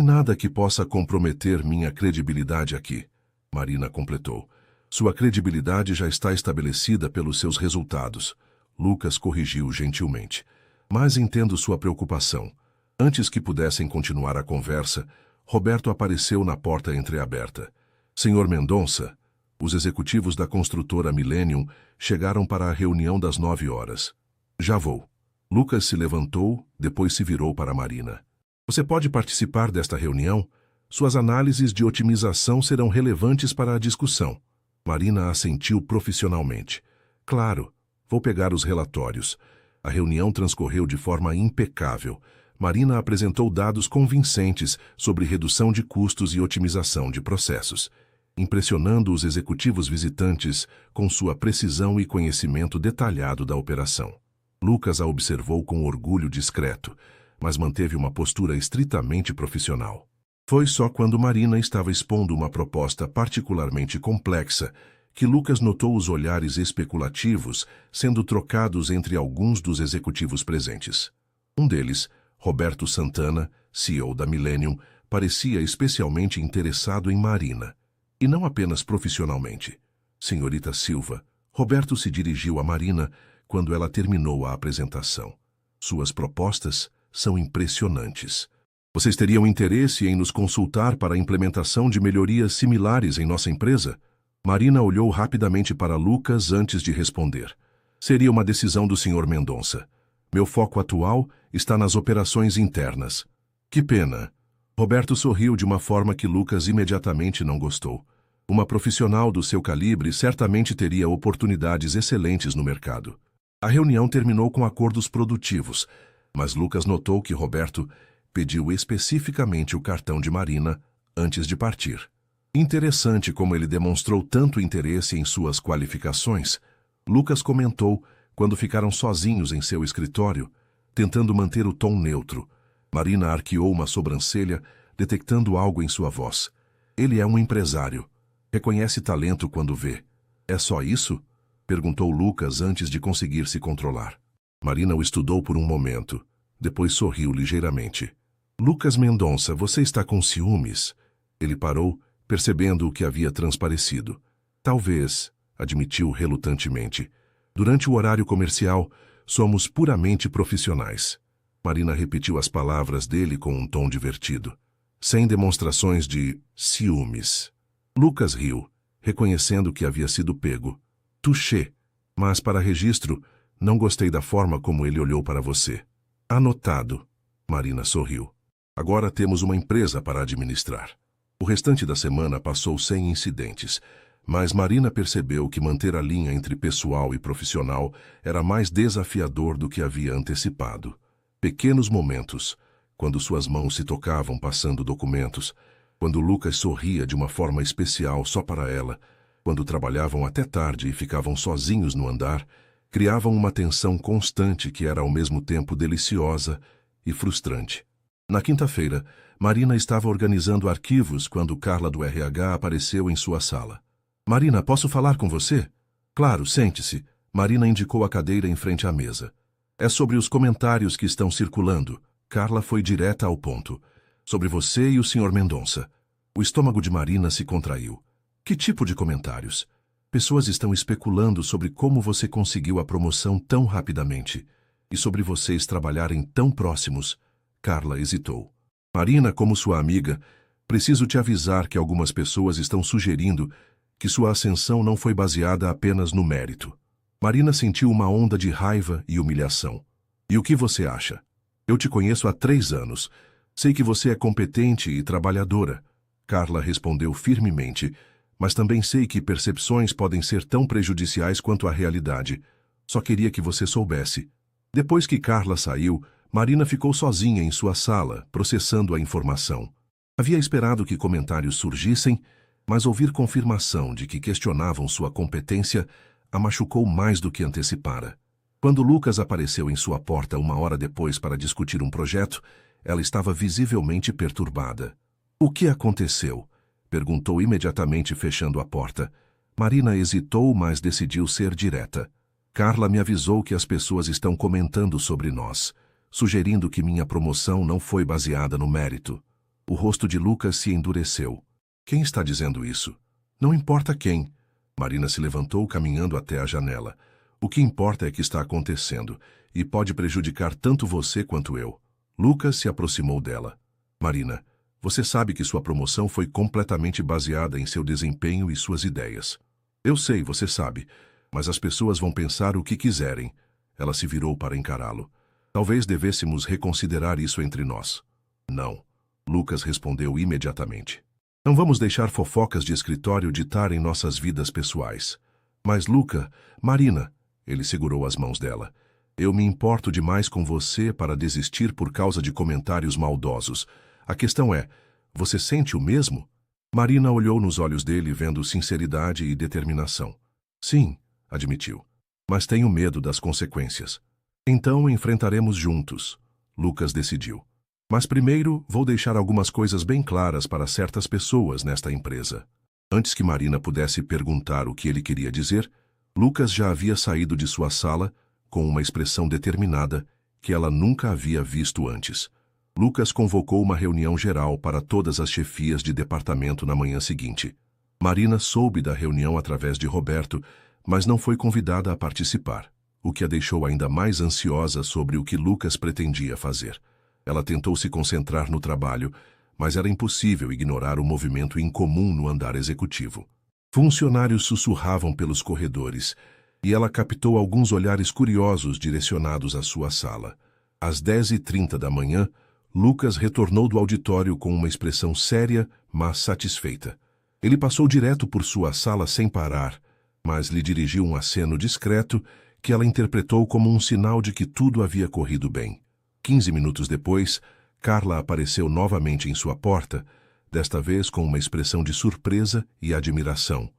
Speaker 1: nada que possa comprometer minha credibilidade aqui, Marina completou. Sua credibilidade já está estabelecida pelos seus resultados. Lucas corrigiu gentilmente. Mas entendo sua preocupação. Antes que pudessem continuar a conversa, Roberto apareceu na porta entreaberta. Senhor Mendonça, os executivos da construtora Millennium chegaram para a reunião das 9 horas. Já vou. Lucas se levantou, depois se virou para Marina. Você pode participar desta reunião? Suas análises de otimização serão relevantes para a discussão. Marina assentiu profissionalmente. Claro, vou pegar os relatórios. A reunião transcorreu de forma impecável. Marina apresentou dados convincentes sobre redução de custos e otimização de processos, impressionando os executivos visitantes com sua precisão e conhecimento detalhado da operação. Lucas a observou com orgulho discreto, mas manteve uma postura estritamente profissional. Foi só quando Marina estava expondo uma proposta particularmente complexa que Lucas notou os olhares especulativos sendo trocados entre alguns dos executivos presentes. Um deles, Roberto Santana, CEO da Millennium, parecia especialmente interessado em Marina, e não apenas profissionalmente. Senhorita Silva, Roberto se dirigiu a Marina quando ela terminou a apresentação. Suas propostas são impressionantes. Vocês teriam interesse em nos consultar para a implementação de melhorias similares em nossa empresa? Marina olhou rapidamente para Lucas antes de responder. Seria uma decisão do Sr. Mendonça. Meu foco atual está nas operações internas. Que pena. Roberto sorriu de uma forma que Lucas imediatamente não gostou. Uma profissional do seu calibre certamente teria oportunidades excelentes no mercado. A reunião terminou com acordos produtivos, mas Lucas notou que Roberto pediu especificamente o cartão de Marina antes de partir. Interessante como ele demonstrou tanto interesse em suas qualificações, Lucas comentou quando ficaram sozinhos em seu escritório, tentando manter o tom neutro. Marina arqueou uma sobrancelha, detectando algo em sua voz. Ele é um empresário. Reconhece talento quando vê. É só isso? Perguntou Lucas antes de conseguir se controlar. Marina o estudou por um momento. Depois sorriu ligeiramente. Lucas Mendonça, você está com ciúmes? Ele parou, percebendo o que havia transparecido. Talvez, admitiu relutantemente. Durante o horário comercial, somos puramente profissionais. Marina repetiu as palavras dele com um tom divertido, sem demonstrações de ciúmes. Lucas riu, reconhecendo que havia sido pego. Touché, mas para registro, não gostei da forma como ele olhou para você. Anotado. Marina sorriu. Agora temos uma empresa para administrar. O restante da semana passou sem incidentes, mas Marina percebeu que manter a linha entre pessoal e profissional era mais desafiador do que havia antecipado. Pequenos momentos, quando suas mãos se tocavam passando documentos, quando Lucas sorria de uma forma especial só para ela, quando trabalhavam até tarde e ficavam sozinhos no andar, criavam uma tensão constante que era ao mesmo tempo deliciosa e frustrante. Na quinta-feira, Marina estava organizando arquivos quando Carla do RH apareceu em sua sala. Marina, posso falar com você? Claro, sente-se. Marina indicou a cadeira em frente à mesa. É sobre os comentários que estão circulando. Carla foi direta ao ponto. Sobre você e o Sr. Mendonça. O estômago de Marina se contraiu. Que tipo de comentários? Pessoas estão especulando sobre como você conseguiu a promoção tão rapidamente e sobre vocês trabalharem tão próximos. Carla hesitou. Marina, como sua amiga, preciso te avisar que algumas pessoas estão sugerindo que sua ascensão não foi baseada apenas no mérito. Marina sentiu uma onda de raiva e humilhação. E o que você acha? Eu te conheço há 3 anos. Sei que você é competente e trabalhadora. Carla respondeu firmemente, mas também sei que percepções podem ser tão prejudiciais quanto a realidade. Só queria que você soubesse. Depois que Carla saiu, Marina ficou sozinha em sua sala, processando a informação. Havia esperado que comentários surgissem, mas ouvir confirmação de que questionavam sua competência a machucou mais do que antecipara. Quando Lucas apareceu em sua porta 1 hora depois para discutir um projeto, ela estava visivelmente perturbada. O que aconteceu? Perguntou imediatamente, fechando a porta. Marina hesitou, mas decidiu ser direta. Carla me avisou que as pessoas estão comentando sobre nós, sugerindo que minha promoção não foi baseada no mérito. O rosto de Lucas se endureceu. Quem está dizendo isso? Não importa quem. Marina se levantou, caminhando até a janela. O que importa é que está acontecendo, e pode prejudicar tanto você quanto eu. Lucas se aproximou dela. Marina, você sabe que sua promoção foi completamente baseada em seu desempenho e suas ideias. Eu sei, você sabe, mas as pessoas vão pensar o que quiserem. Ela se virou para encará-lo. Talvez devêssemos reconsiderar isso entre nós. Não, Lucas respondeu imediatamente. Não vamos deixar fofocas de escritório ditarem nossas vidas pessoais. Mas, Luca, Marina, ele segurou as mãos dela. Eu me importo demais com você para desistir por causa de comentários maldosos. A questão é, você sente o mesmo? Marina olhou nos olhos dele, vendo sinceridade e determinação. Sim, admitiu. Mas tenho medo das consequências. Então enfrentaremos juntos, Lucas decidiu. Mas primeiro vou deixar algumas coisas bem claras para certas pessoas nesta empresa. Antes que Marina pudesse perguntar o que ele queria dizer, Lucas já havia saído de sua sala com uma expressão determinada que ela nunca havia visto antes. Lucas convocou uma reunião geral para todas as chefias de departamento na manhã seguinte. Marina soube da reunião através de Roberto, mas não foi convidada a participar, o que a deixou ainda mais ansiosa sobre o que Lucas pretendia fazer. Ela tentou se concentrar no trabalho, mas era impossível ignorar o movimento incomum no andar executivo. Funcionários sussurravam pelos corredores, e ela captou alguns olhares curiosos direcionados à sua sala. Às 10h30 da manhã, Lucas retornou do auditório com uma expressão séria, mas satisfeita. Ele passou direto por sua sala sem parar, mas lhe dirigiu um aceno discreto que ela interpretou como um sinal de que tudo havia corrido bem. 15 minutos depois, Carla apareceu novamente em sua porta, desta vez com uma expressão de surpresa e admiração.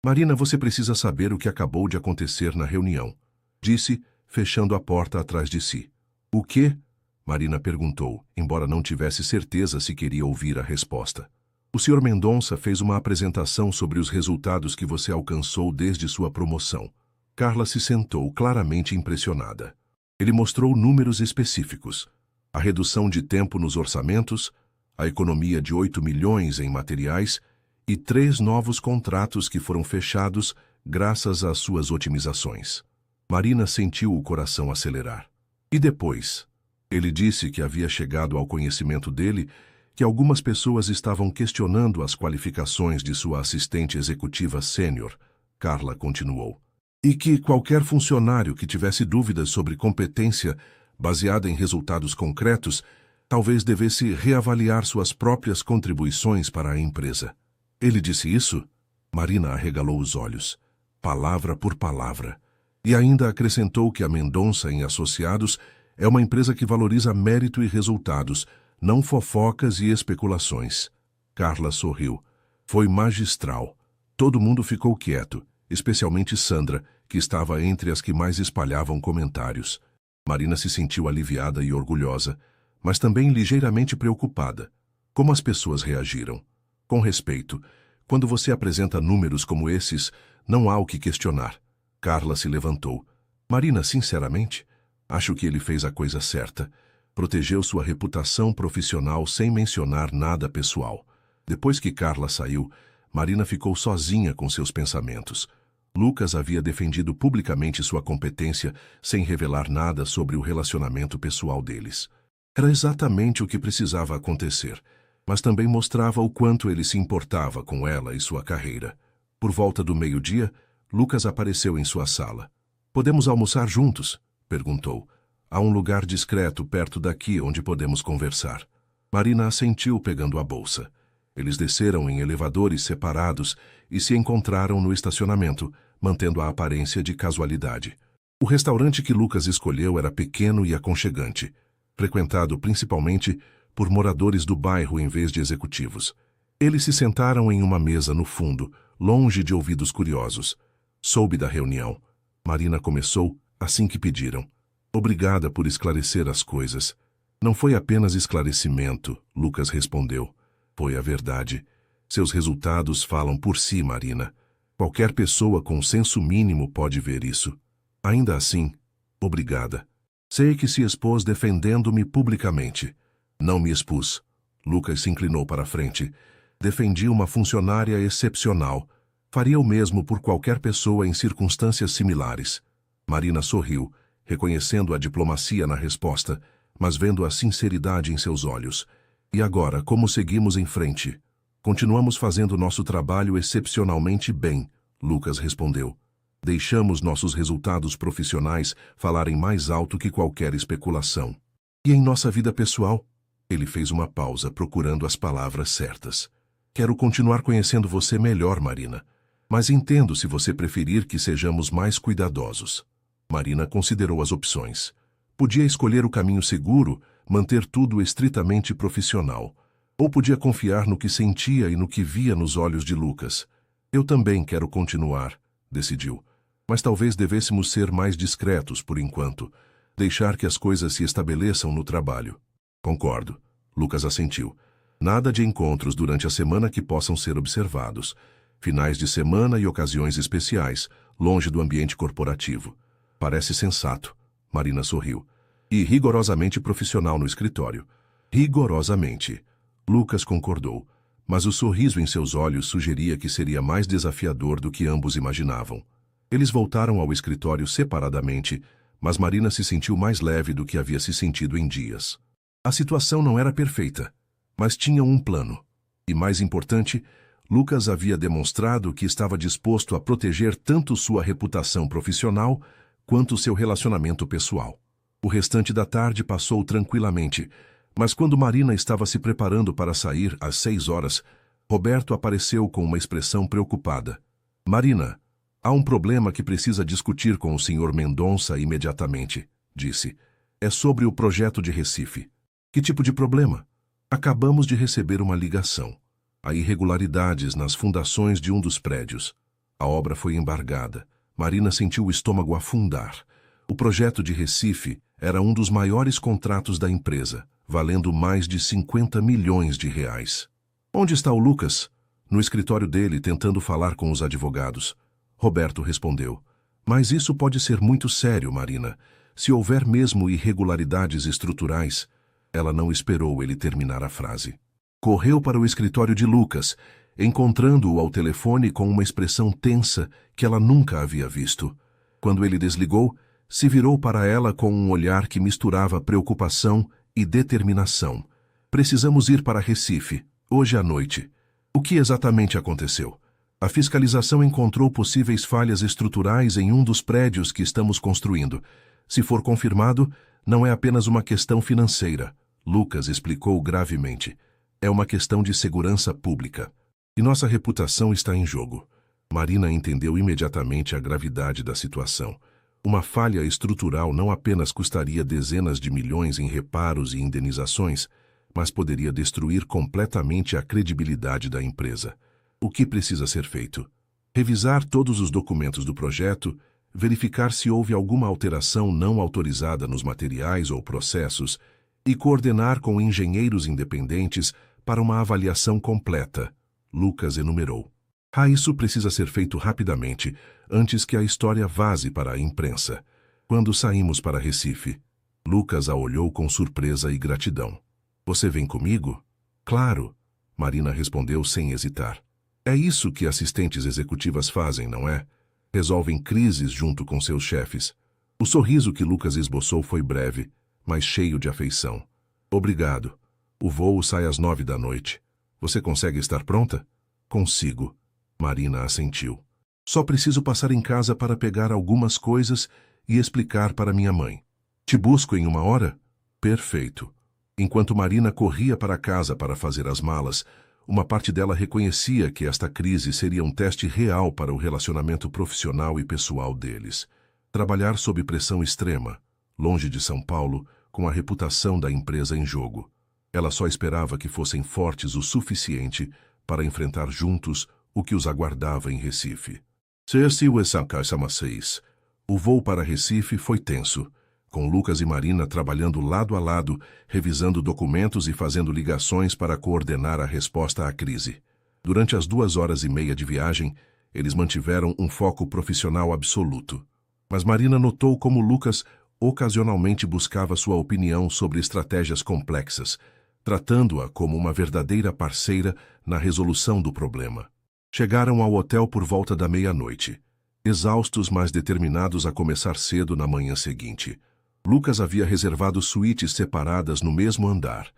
Speaker 1: Marina, você precisa saber o que acabou de acontecer na reunião, disse, fechando a porta atrás de si. O quê? Marina perguntou, embora não tivesse certeza se queria ouvir a resposta. O Sr. Mendonça fez uma apresentação sobre os resultados que você alcançou desde sua promoção. Carla se sentou claramente impressionada. Ele mostrou números específicos. A redução de tempo nos orçamentos, a economia de 8 milhões em materiais e 3 novos contratos que foram fechados graças às suas otimizações. Marina sentiu o coração acelerar. E depois? Ele disse que havia chegado ao conhecimento dele que algumas pessoas estavam questionando as qualificações de sua assistente executiva sênior, Carla continuou, e que qualquer funcionário que tivesse dúvidas sobre competência baseada em resultados concretos, talvez devesse reavaliar suas próprias contribuições para a empresa. Ele disse isso? Marina arregalou os olhos, palavra por palavra, e ainda acrescentou que a Mendonça em Associados é uma empresa que valoriza mérito e resultados, não fofocas e especulações. Carla sorriu. Foi magistral. Todo mundo ficou quieto, especialmente Sandra, que estava entre as que mais espalhavam comentários. Marina se sentiu aliviada e orgulhosa, mas também ligeiramente preocupada. Como as pessoas reagiram? Com respeito, quando você apresenta números como esses, não há o que questionar. Carla se levantou. Marina, sinceramente, acho que ele fez a coisa certa. Protegeu sua reputação profissional sem mencionar nada pessoal. Depois que Carla saiu, Marina ficou sozinha com seus pensamentos. Lucas havia defendido publicamente sua competência sem revelar nada sobre o relacionamento pessoal deles. Era exatamente o que precisava acontecer, mas também mostrava o quanto ele se importava com ela e sua carreira. Por volta do meio-dia, Lucas apareceu em sua sala. "Podemos almoçar juntos?" perguntou. "Há um lugar discreto perto daqui onde podemos conversar." Marina assentiu pegando a bolsa. Eles desceram em elevadores separados e se encontraram no estacionamento, mantendo a aparência de casualidade. O restaurante que Lucas escolheu era pequeno e aconchegante, frequentado principalmente por moradores do bairro em vez de executivos. Eles se sentaram em uma mesa no fundo, longe de ouvidos curiosos. "Soube da reunião." Marina começou assim que pediram. "Obrigada por esclarecer as coisas." "Não foi apenas esclarecimento," Lucas respondeu. "Foi a verdade. Seus resultados falam por si, Marina. Qualquer pessoa com senso mínimo pode ver isso. Ainda assim, obrigada. Sei que se expôs defendendo-me publicamente." "Não me expus." Lucas se inclinou para a frente. "Defendi uma funcionária excepcional. Faria o mesmo por qualquer pessoa em circunstâncias similares." Marina sorriu, reconhecendo a diplomacia na resposta, mas vendo a sinceridade em seus olhos. "E agora, como seguimos em frente?" "Continuamos fazendo nosso trabalho excepcionalmente bem," Lucas respondeu. Deixamos nossos resultados profissionais falarem mais alto que qualquer especulação. E em nossa vida pessoal? Ele fez uma pausa, procurando as palavras certas. Quero continuar conhecendo você melhor, Marina. Mas entendo se você preferir que sejamos mais cuidadosos. Marina considerou as opções. Podia escolher o caminho seguro, manter tudo estritamente profissional. Ou podia confiar no que sentia e no que via nos olhos de Lucas. Eu também quero continuar, decidiu. Mas talvez devêssemos ser mais discretos por enquanto. Deixar que as coisas se estabeleçam no trabalho. Concordo. Lucas assentiu. Nada de encontros durante a semana que possam ser observados. Finais de semana e ocasiões especiais, longe do ambiente corporativo. Parece sensato. Marina sorriu. E rigorosamente profissional no escritório. Rigorosamente. Lucas concordou, mas o sorriso em seus olhos sugeria que seria mais desafiador do que ambos imaginavam. Eles voltaram ao escritório separadamente, mas Marina se sentiu mais leve do que havia se sentido em dias. A situação não era perfeita, mas tinha um plano. E mais importante, Lucas havia demonstrado que estava disposto a proteger tanto sua reputação profissional quanto seu relacionamento pessoal. O restante da tarde passou tranquilamente, mas quando Marina estava se preparando para sair às 6 horas, Roberto apareceu com uma expressão preocupada. Marina, há um problema que precisa discutir com o Sr. Mendonça imediatamente, disse. É sobre o projeto de Recife. Que tipo de problema? Acabamos de receber uma ligação. Há irregularidades nas fundações de um dos prédios. A obra foi embargada. Marina sentiu o estômago afundar. O projeto de Recife era um dos maiores contratos da empresa, valendo mais de 50 milhões de reais. Onde está o Lucas? No escritório dele, tentando falar com os advogados. Roberto respondeu. Mas isso pode ser muito sério, Marina. Se houver mesmo irregularidades estruturais... Ela não esperou ele terminar a frase. Correu para o escritório de Lucas, encontrando-o ao telefone com uma expressão tensa que ela nunca havia visto. Quando ele desligou, se virou para ela com um olhar que misturava preocupação e determinação. Precisamos ir para Recife, hoje à noite. O que exatamente aconteceu? A fiscalização encontrou possíveis falhas estruturais em um dos prédios que estamos construindo. Se for confirmado, não é apenas uma questão financeira. Lucas explicou gravemente. É uma questão de segurança pública. E nossa reputação está em jogo. Marina entendeu imediatamente a gravidade da situação. Uma falha estrutural não apenas custaria dezenas de milhões em reparos e indenizações, mas poderia destruir completamente a credibilidade da empresa. O que precisa ser feito? Revisar todos os documentos do projeto, verificar se houve alguma alteração não autorizada nos materiais ou processos e coordenar com engenheiros independentes para uma avaliação completa. Lucas enumerou. Isso precisa ser feito rapidamente, antes que a história vaze para a imprensa. Quando saímos para Recife, Lucas a olhou com surpresa e gratidão. Você vem comigo? Claro, Marina respondeu sem hesitar. É isso que assistentes executivas fazem, não é? Resolvem crises junto com seus chefes. O sorriso que Lucas esboçou foi breve, mas cheio de afeição. Obrigado. O voo sai às 9 da noite. Você consegue estar pronta? Consigo. Marina assentiu. Só preciso passar em casa para pegar algumas coisas e explicar para minha mãe. Te busco em 1 hora? Perfeito. Enquanto Marina corria para casa para fazer as malas, uma parte dela reconhecia que esta crise seria um teste real para o relacionamento profissional e pessoal deles. Trabalhar sob pressão extrema, longe de São Paulo, com a reputação da empresa em jogo. Ela só esperava que fossem fortes o suficiente para enfrentar juntos o que os aguardava em Recife. O voo para Recife foi tenso, com Lucas e Marina trabalhando lado a lado, revisando documentos e fazendo ligações para coordenar a resposta à crise. Durante as 2 horas e meia de viagem, eles mantiveram um foco profissional absoluto. Mas Marina notou como Lucas ocasionalmente buscava sua opinião sobre estratégias complexas, tratando-a como uma verdadeira parceira na resolução do problema. Chegaram ao hotel por volta da meia-noite, exaustos mas determinados a começar cedo na manhã seguinte. Lucas havia reservado suítes separadas no mesmo andar,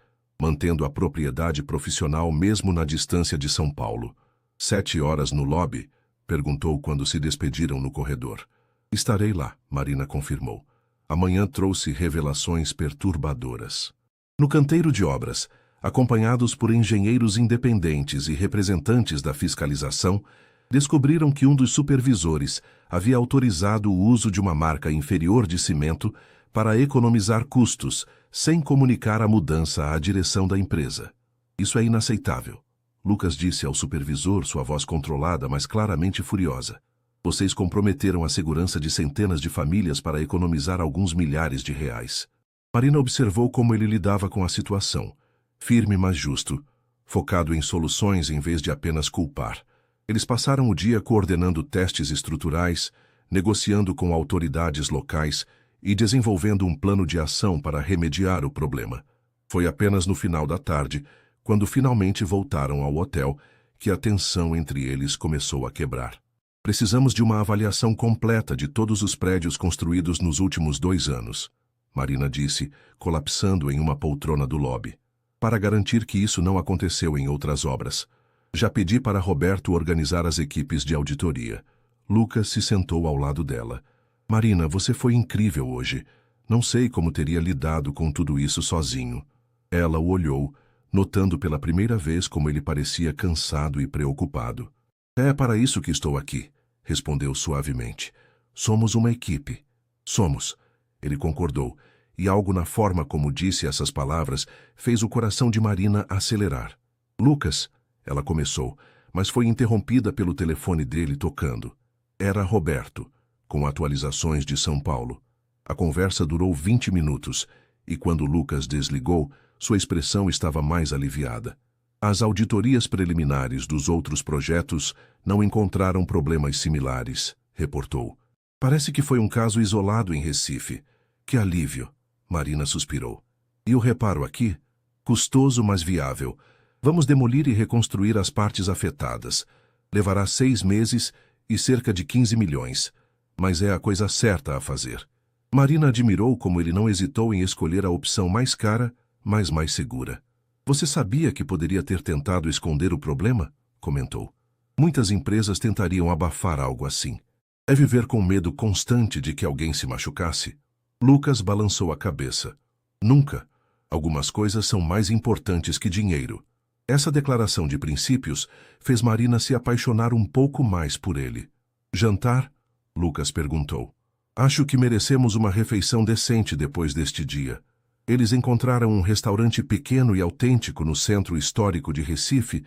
Speaker 1: mantendo a propriedade profissional mesmo na distância de São Paulo. 7 horas no lobby, Perguntou quando se despediram no corredor. Estarei lá, Marina confirmou. Amanhã trouxe revelações perturbadoras. No canteiro de obras, acompanhados por engenheiros independentes e representantes da fiscalização, descobriram que um dos supervisores havia autorizado o uso de uma marca inferior de cimento para economizar custos, sem comunicar a mudança à direção da empresa. Isso é inaceitável. Lucas disse ao supervisor, sua voz controlada, mas claramente furiosa. Vocês comprometeram a segurança de centenas de famílias para economizar alguns milhares de reais. Marina observou como ele lidava com a situação. Firme, mas justo. Focado em soluções em vez de apenas culpar. Eles passaram o dia coordenando testes estruturais, negociando com autoridades locais e desenvolvendo um plano de ação para remediar o problema. Foi apenas no final da tarde, quando finalmente voltaram ao hotel, que a tensão entre eles começou a quebrar. Precisamos de uma avaliação completa de todos os prédios construídos nos últimos 2 anos, Marina disse, colapsando em uma poltrona do lobby. Para garantir que isso não aconteceu em outras obras. Já pedi para Roberto organizar as equipes de auditoria. Lucas se sentou ao lado dela. Marina, você foi incrível hoje. Não sei como teria lidado com tudo isso sozinho. Ela o olhou, notando pela primeira vez como ele parecia cansado e preocupado. É para isso que estou aqui, respondeu suavemente. Somos uma equipe. Somos. Ele concordou, e algo na forma como disse essas palavras fez o coração de Marina acelerar. Lucas, ela começou, mas foi interrompida pelo telefone dele tocando. Era Roberto, com atualizações de São Paulo. A conversa durou 20 minutos, e quando Lucas desligou, sua expressão estava mais aliviada. As auditorias preliminares dos outros projetos não encontraram problemas similares, reportou. Parece que foi um caso isolado em Recife. Que alívio, Marina suspirou. E o reparo aqui? Custoso, mas viável. Vamos demolir e reconstruir as partes afetadas. Levará 6 meses e cerca de 15 milhões. Mas é a coisa certa a fazer. Marina admirou como ele não hesitou em escolher a opção mais cara, mas mais segura. Você sabia que poderia ter tentado esconder o problema? Comentou. Muitas empresas tentariam abafar algo assim. É viver com medo constante de que alguém se machucasse? Lucas balançou a cabeça. Nunca. Algumas coisas são mais importantes que dinheiro. Essa declaração de princípios fez Marina se apaixonar um pouco mais por ele. Jantar? Lucas perguntou. Acho que merecemos uma refeição decente depois deste dia. Eles encontraram um restaurante pequeno e autêntico no centro histórico de Recife,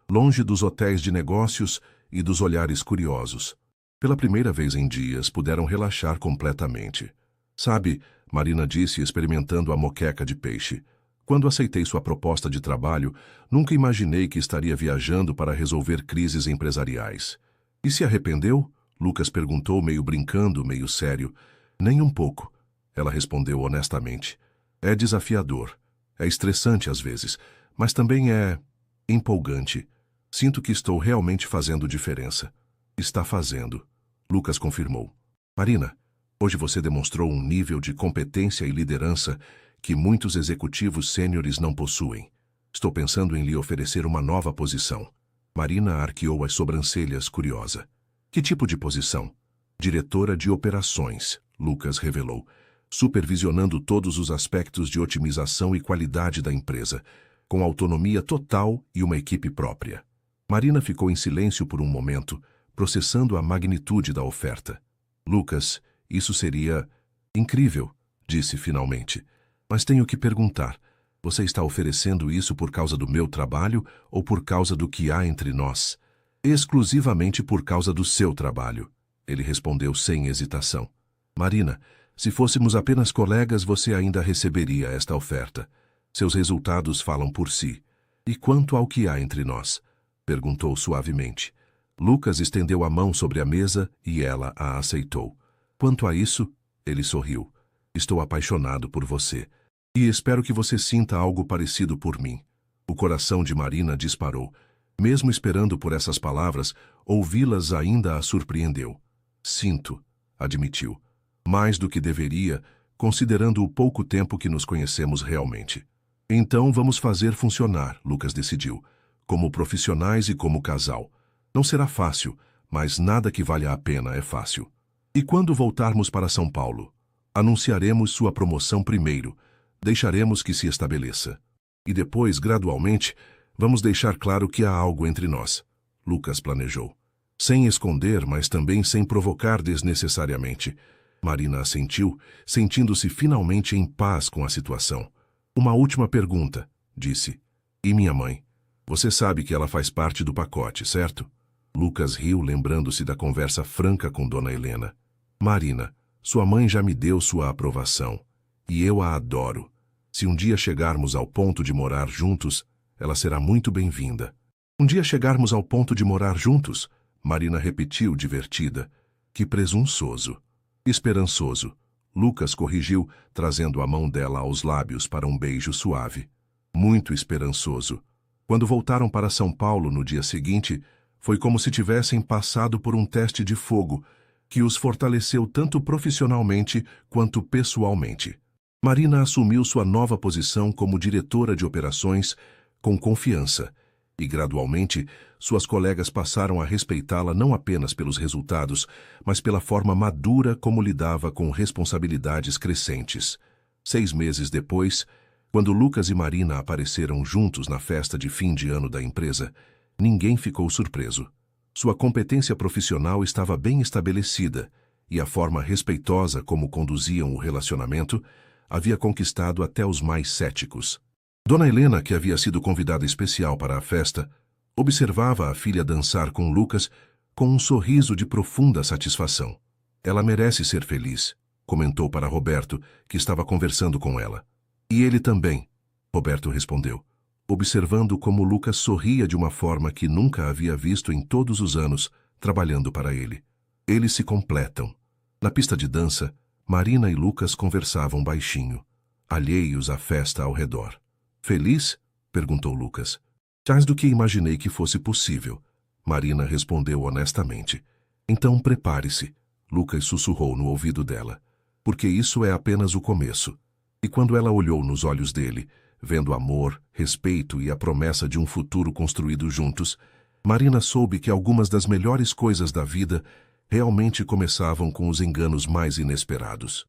Speaker 1: longe dos hotéis de negócios e dos olhares curiosos. Pela primeira vez em dias, puderam relaxar completamente. Sabe, Marina disse, experimentando a moqueca de peixe. Quando aceitei sua proposta de trabalho, nunca imaginei que estaria viajando para resolver crises empresariais. E se arrependeu? Lucas perguntou, meio brincando, meio sério. Nem um pouco, ela respondeu honestamente. É desafiador, é estressante às vezes, mas também é empolgante. Sinto que estou realmente fazendo diferença. Está fazendo, Lucas confirmou. Marina, hoje você demonstrou um nível de competência e liderança que muitos executivos sêniores não possuem. Estou pensando em lhe oferecer uma nova posição. Marina arqueou as sobrancelhas, curiosa. Que tipo de posição? Diretora de operações, Lucas revelou, supervisionando todos os aspectos de otimização e qualidade da empresa, com autonomia total e uma equipe própria. Marina ficou em silêncio por um momento, processando a magnitude da oferta. Lucas, isso seria incrível, disse finalmente. Mas tenho que perguntar, você está oferecendo isso por causa do meu trabalho ou por causa do que há entre nós? Exclusivamente por causa do seu trabalho, ele respondeu sem hesitação. Marina, se fôssemos apenas colegas, você ainda receberia esta oferta. Seus resultados falam por si. E quanto ao que há entre nós? Perguntou suavemente. Lucas estendeu a mão sobre a mesa e ela a aceitou. Quanto a isso, ele sorriu. Estou apaixonado por você. E espero que você sinta algo parecido por mim. O coração de Marina disparou. Mesmo esperando por essas palavras, ouvi-las ainda a surpreendeu. Sinto, admitiu. Mais do que deveria, considerando o pouco tempo que nos conhecemos realmente. Então vamos fazer funcionar, Lucas decidiu, como profissionais e como casal. Não será fácil, mas nada que valha a pena é fácil. E quando voltarmos para São Paulo, anunciaremos sua promoção primeiro, deixaremos que se estabeleça. E depois, gradualmente, vamos deixar claro que há algo entre nós. Lucas planejou. Sem esconder, mas também sem provocar desnecessariamente. Marina assentiu, sentindo-se finalmente em paz com a situação. Uma última pergunta, disse. E minha mãe? Você sabe que ela faz parte do pacote, certo? Lucas riu, lembrando-se da conversa franca com Dona Helena. Marina, sua mãe já me deu sua aprovação. E eu a adoro. Se um dia chegarmos ao ponto de morar juntos, ela será muito bem-vinda. Um dia chegarmos ao ponto de morar juntos? Marina repetiu, divertida. Que presunçoso. Esperançoso. Lucas corrigiu, trazendo a mão dela aos lábios para um beijo suave. Muito esperançoso. Quando voltaram para São Paulo no dia seguinte, foi como se tivessem passado por um teste de fogo, que os fortaleceu tanto profissionalmente quanto pessoalmente. Marina assumiu sua nova posição como diretora de operações com confiança, e gradualmente suas colegas passaram a respeitá-la não apenas pelos resultados, mas pela forma madura como lidava com responsabilidades crescentes. 6 meses depois, quando Lucas e Marina apareceram juntos na festa de fim de ano da empresa, ninguém ficou surpreso. Sua competência profissional estava bem estabelecida e a forma respeitosa como conduziam o relacionamento havia conquistado até os mais céticos. Dona Helena, que havia sido convidada especial para a festa, observava a filha dançar com Lucas com um sorriso de profunda satisfação. Ela merece ser feliz, comentou para Roberto, que estava conversando com ela. E ele também, Roberto respondeu, observando como Lucas sorria de uma forma que nunca havia visto em todos os anos, trabalhando para ele. Eles se completam. Na pista de dança, Marina e Lucas conversavam baixinho, alheios à festa ao redor. Feliz? Perguntou Lucas. Mais do que imaginei que fosse possível. Marina respondeu honestamente. Então prepare-se, Lucas sussurrou no ouvido dela, porque isso é apenas o começo. E quando ela olhou nos olhos dele, vendo amor, respeito e a promessa de um futuro construído juntos, Marina soube que algumas das melhores coisas da vida realmente começavam com os enganos mais inesperados.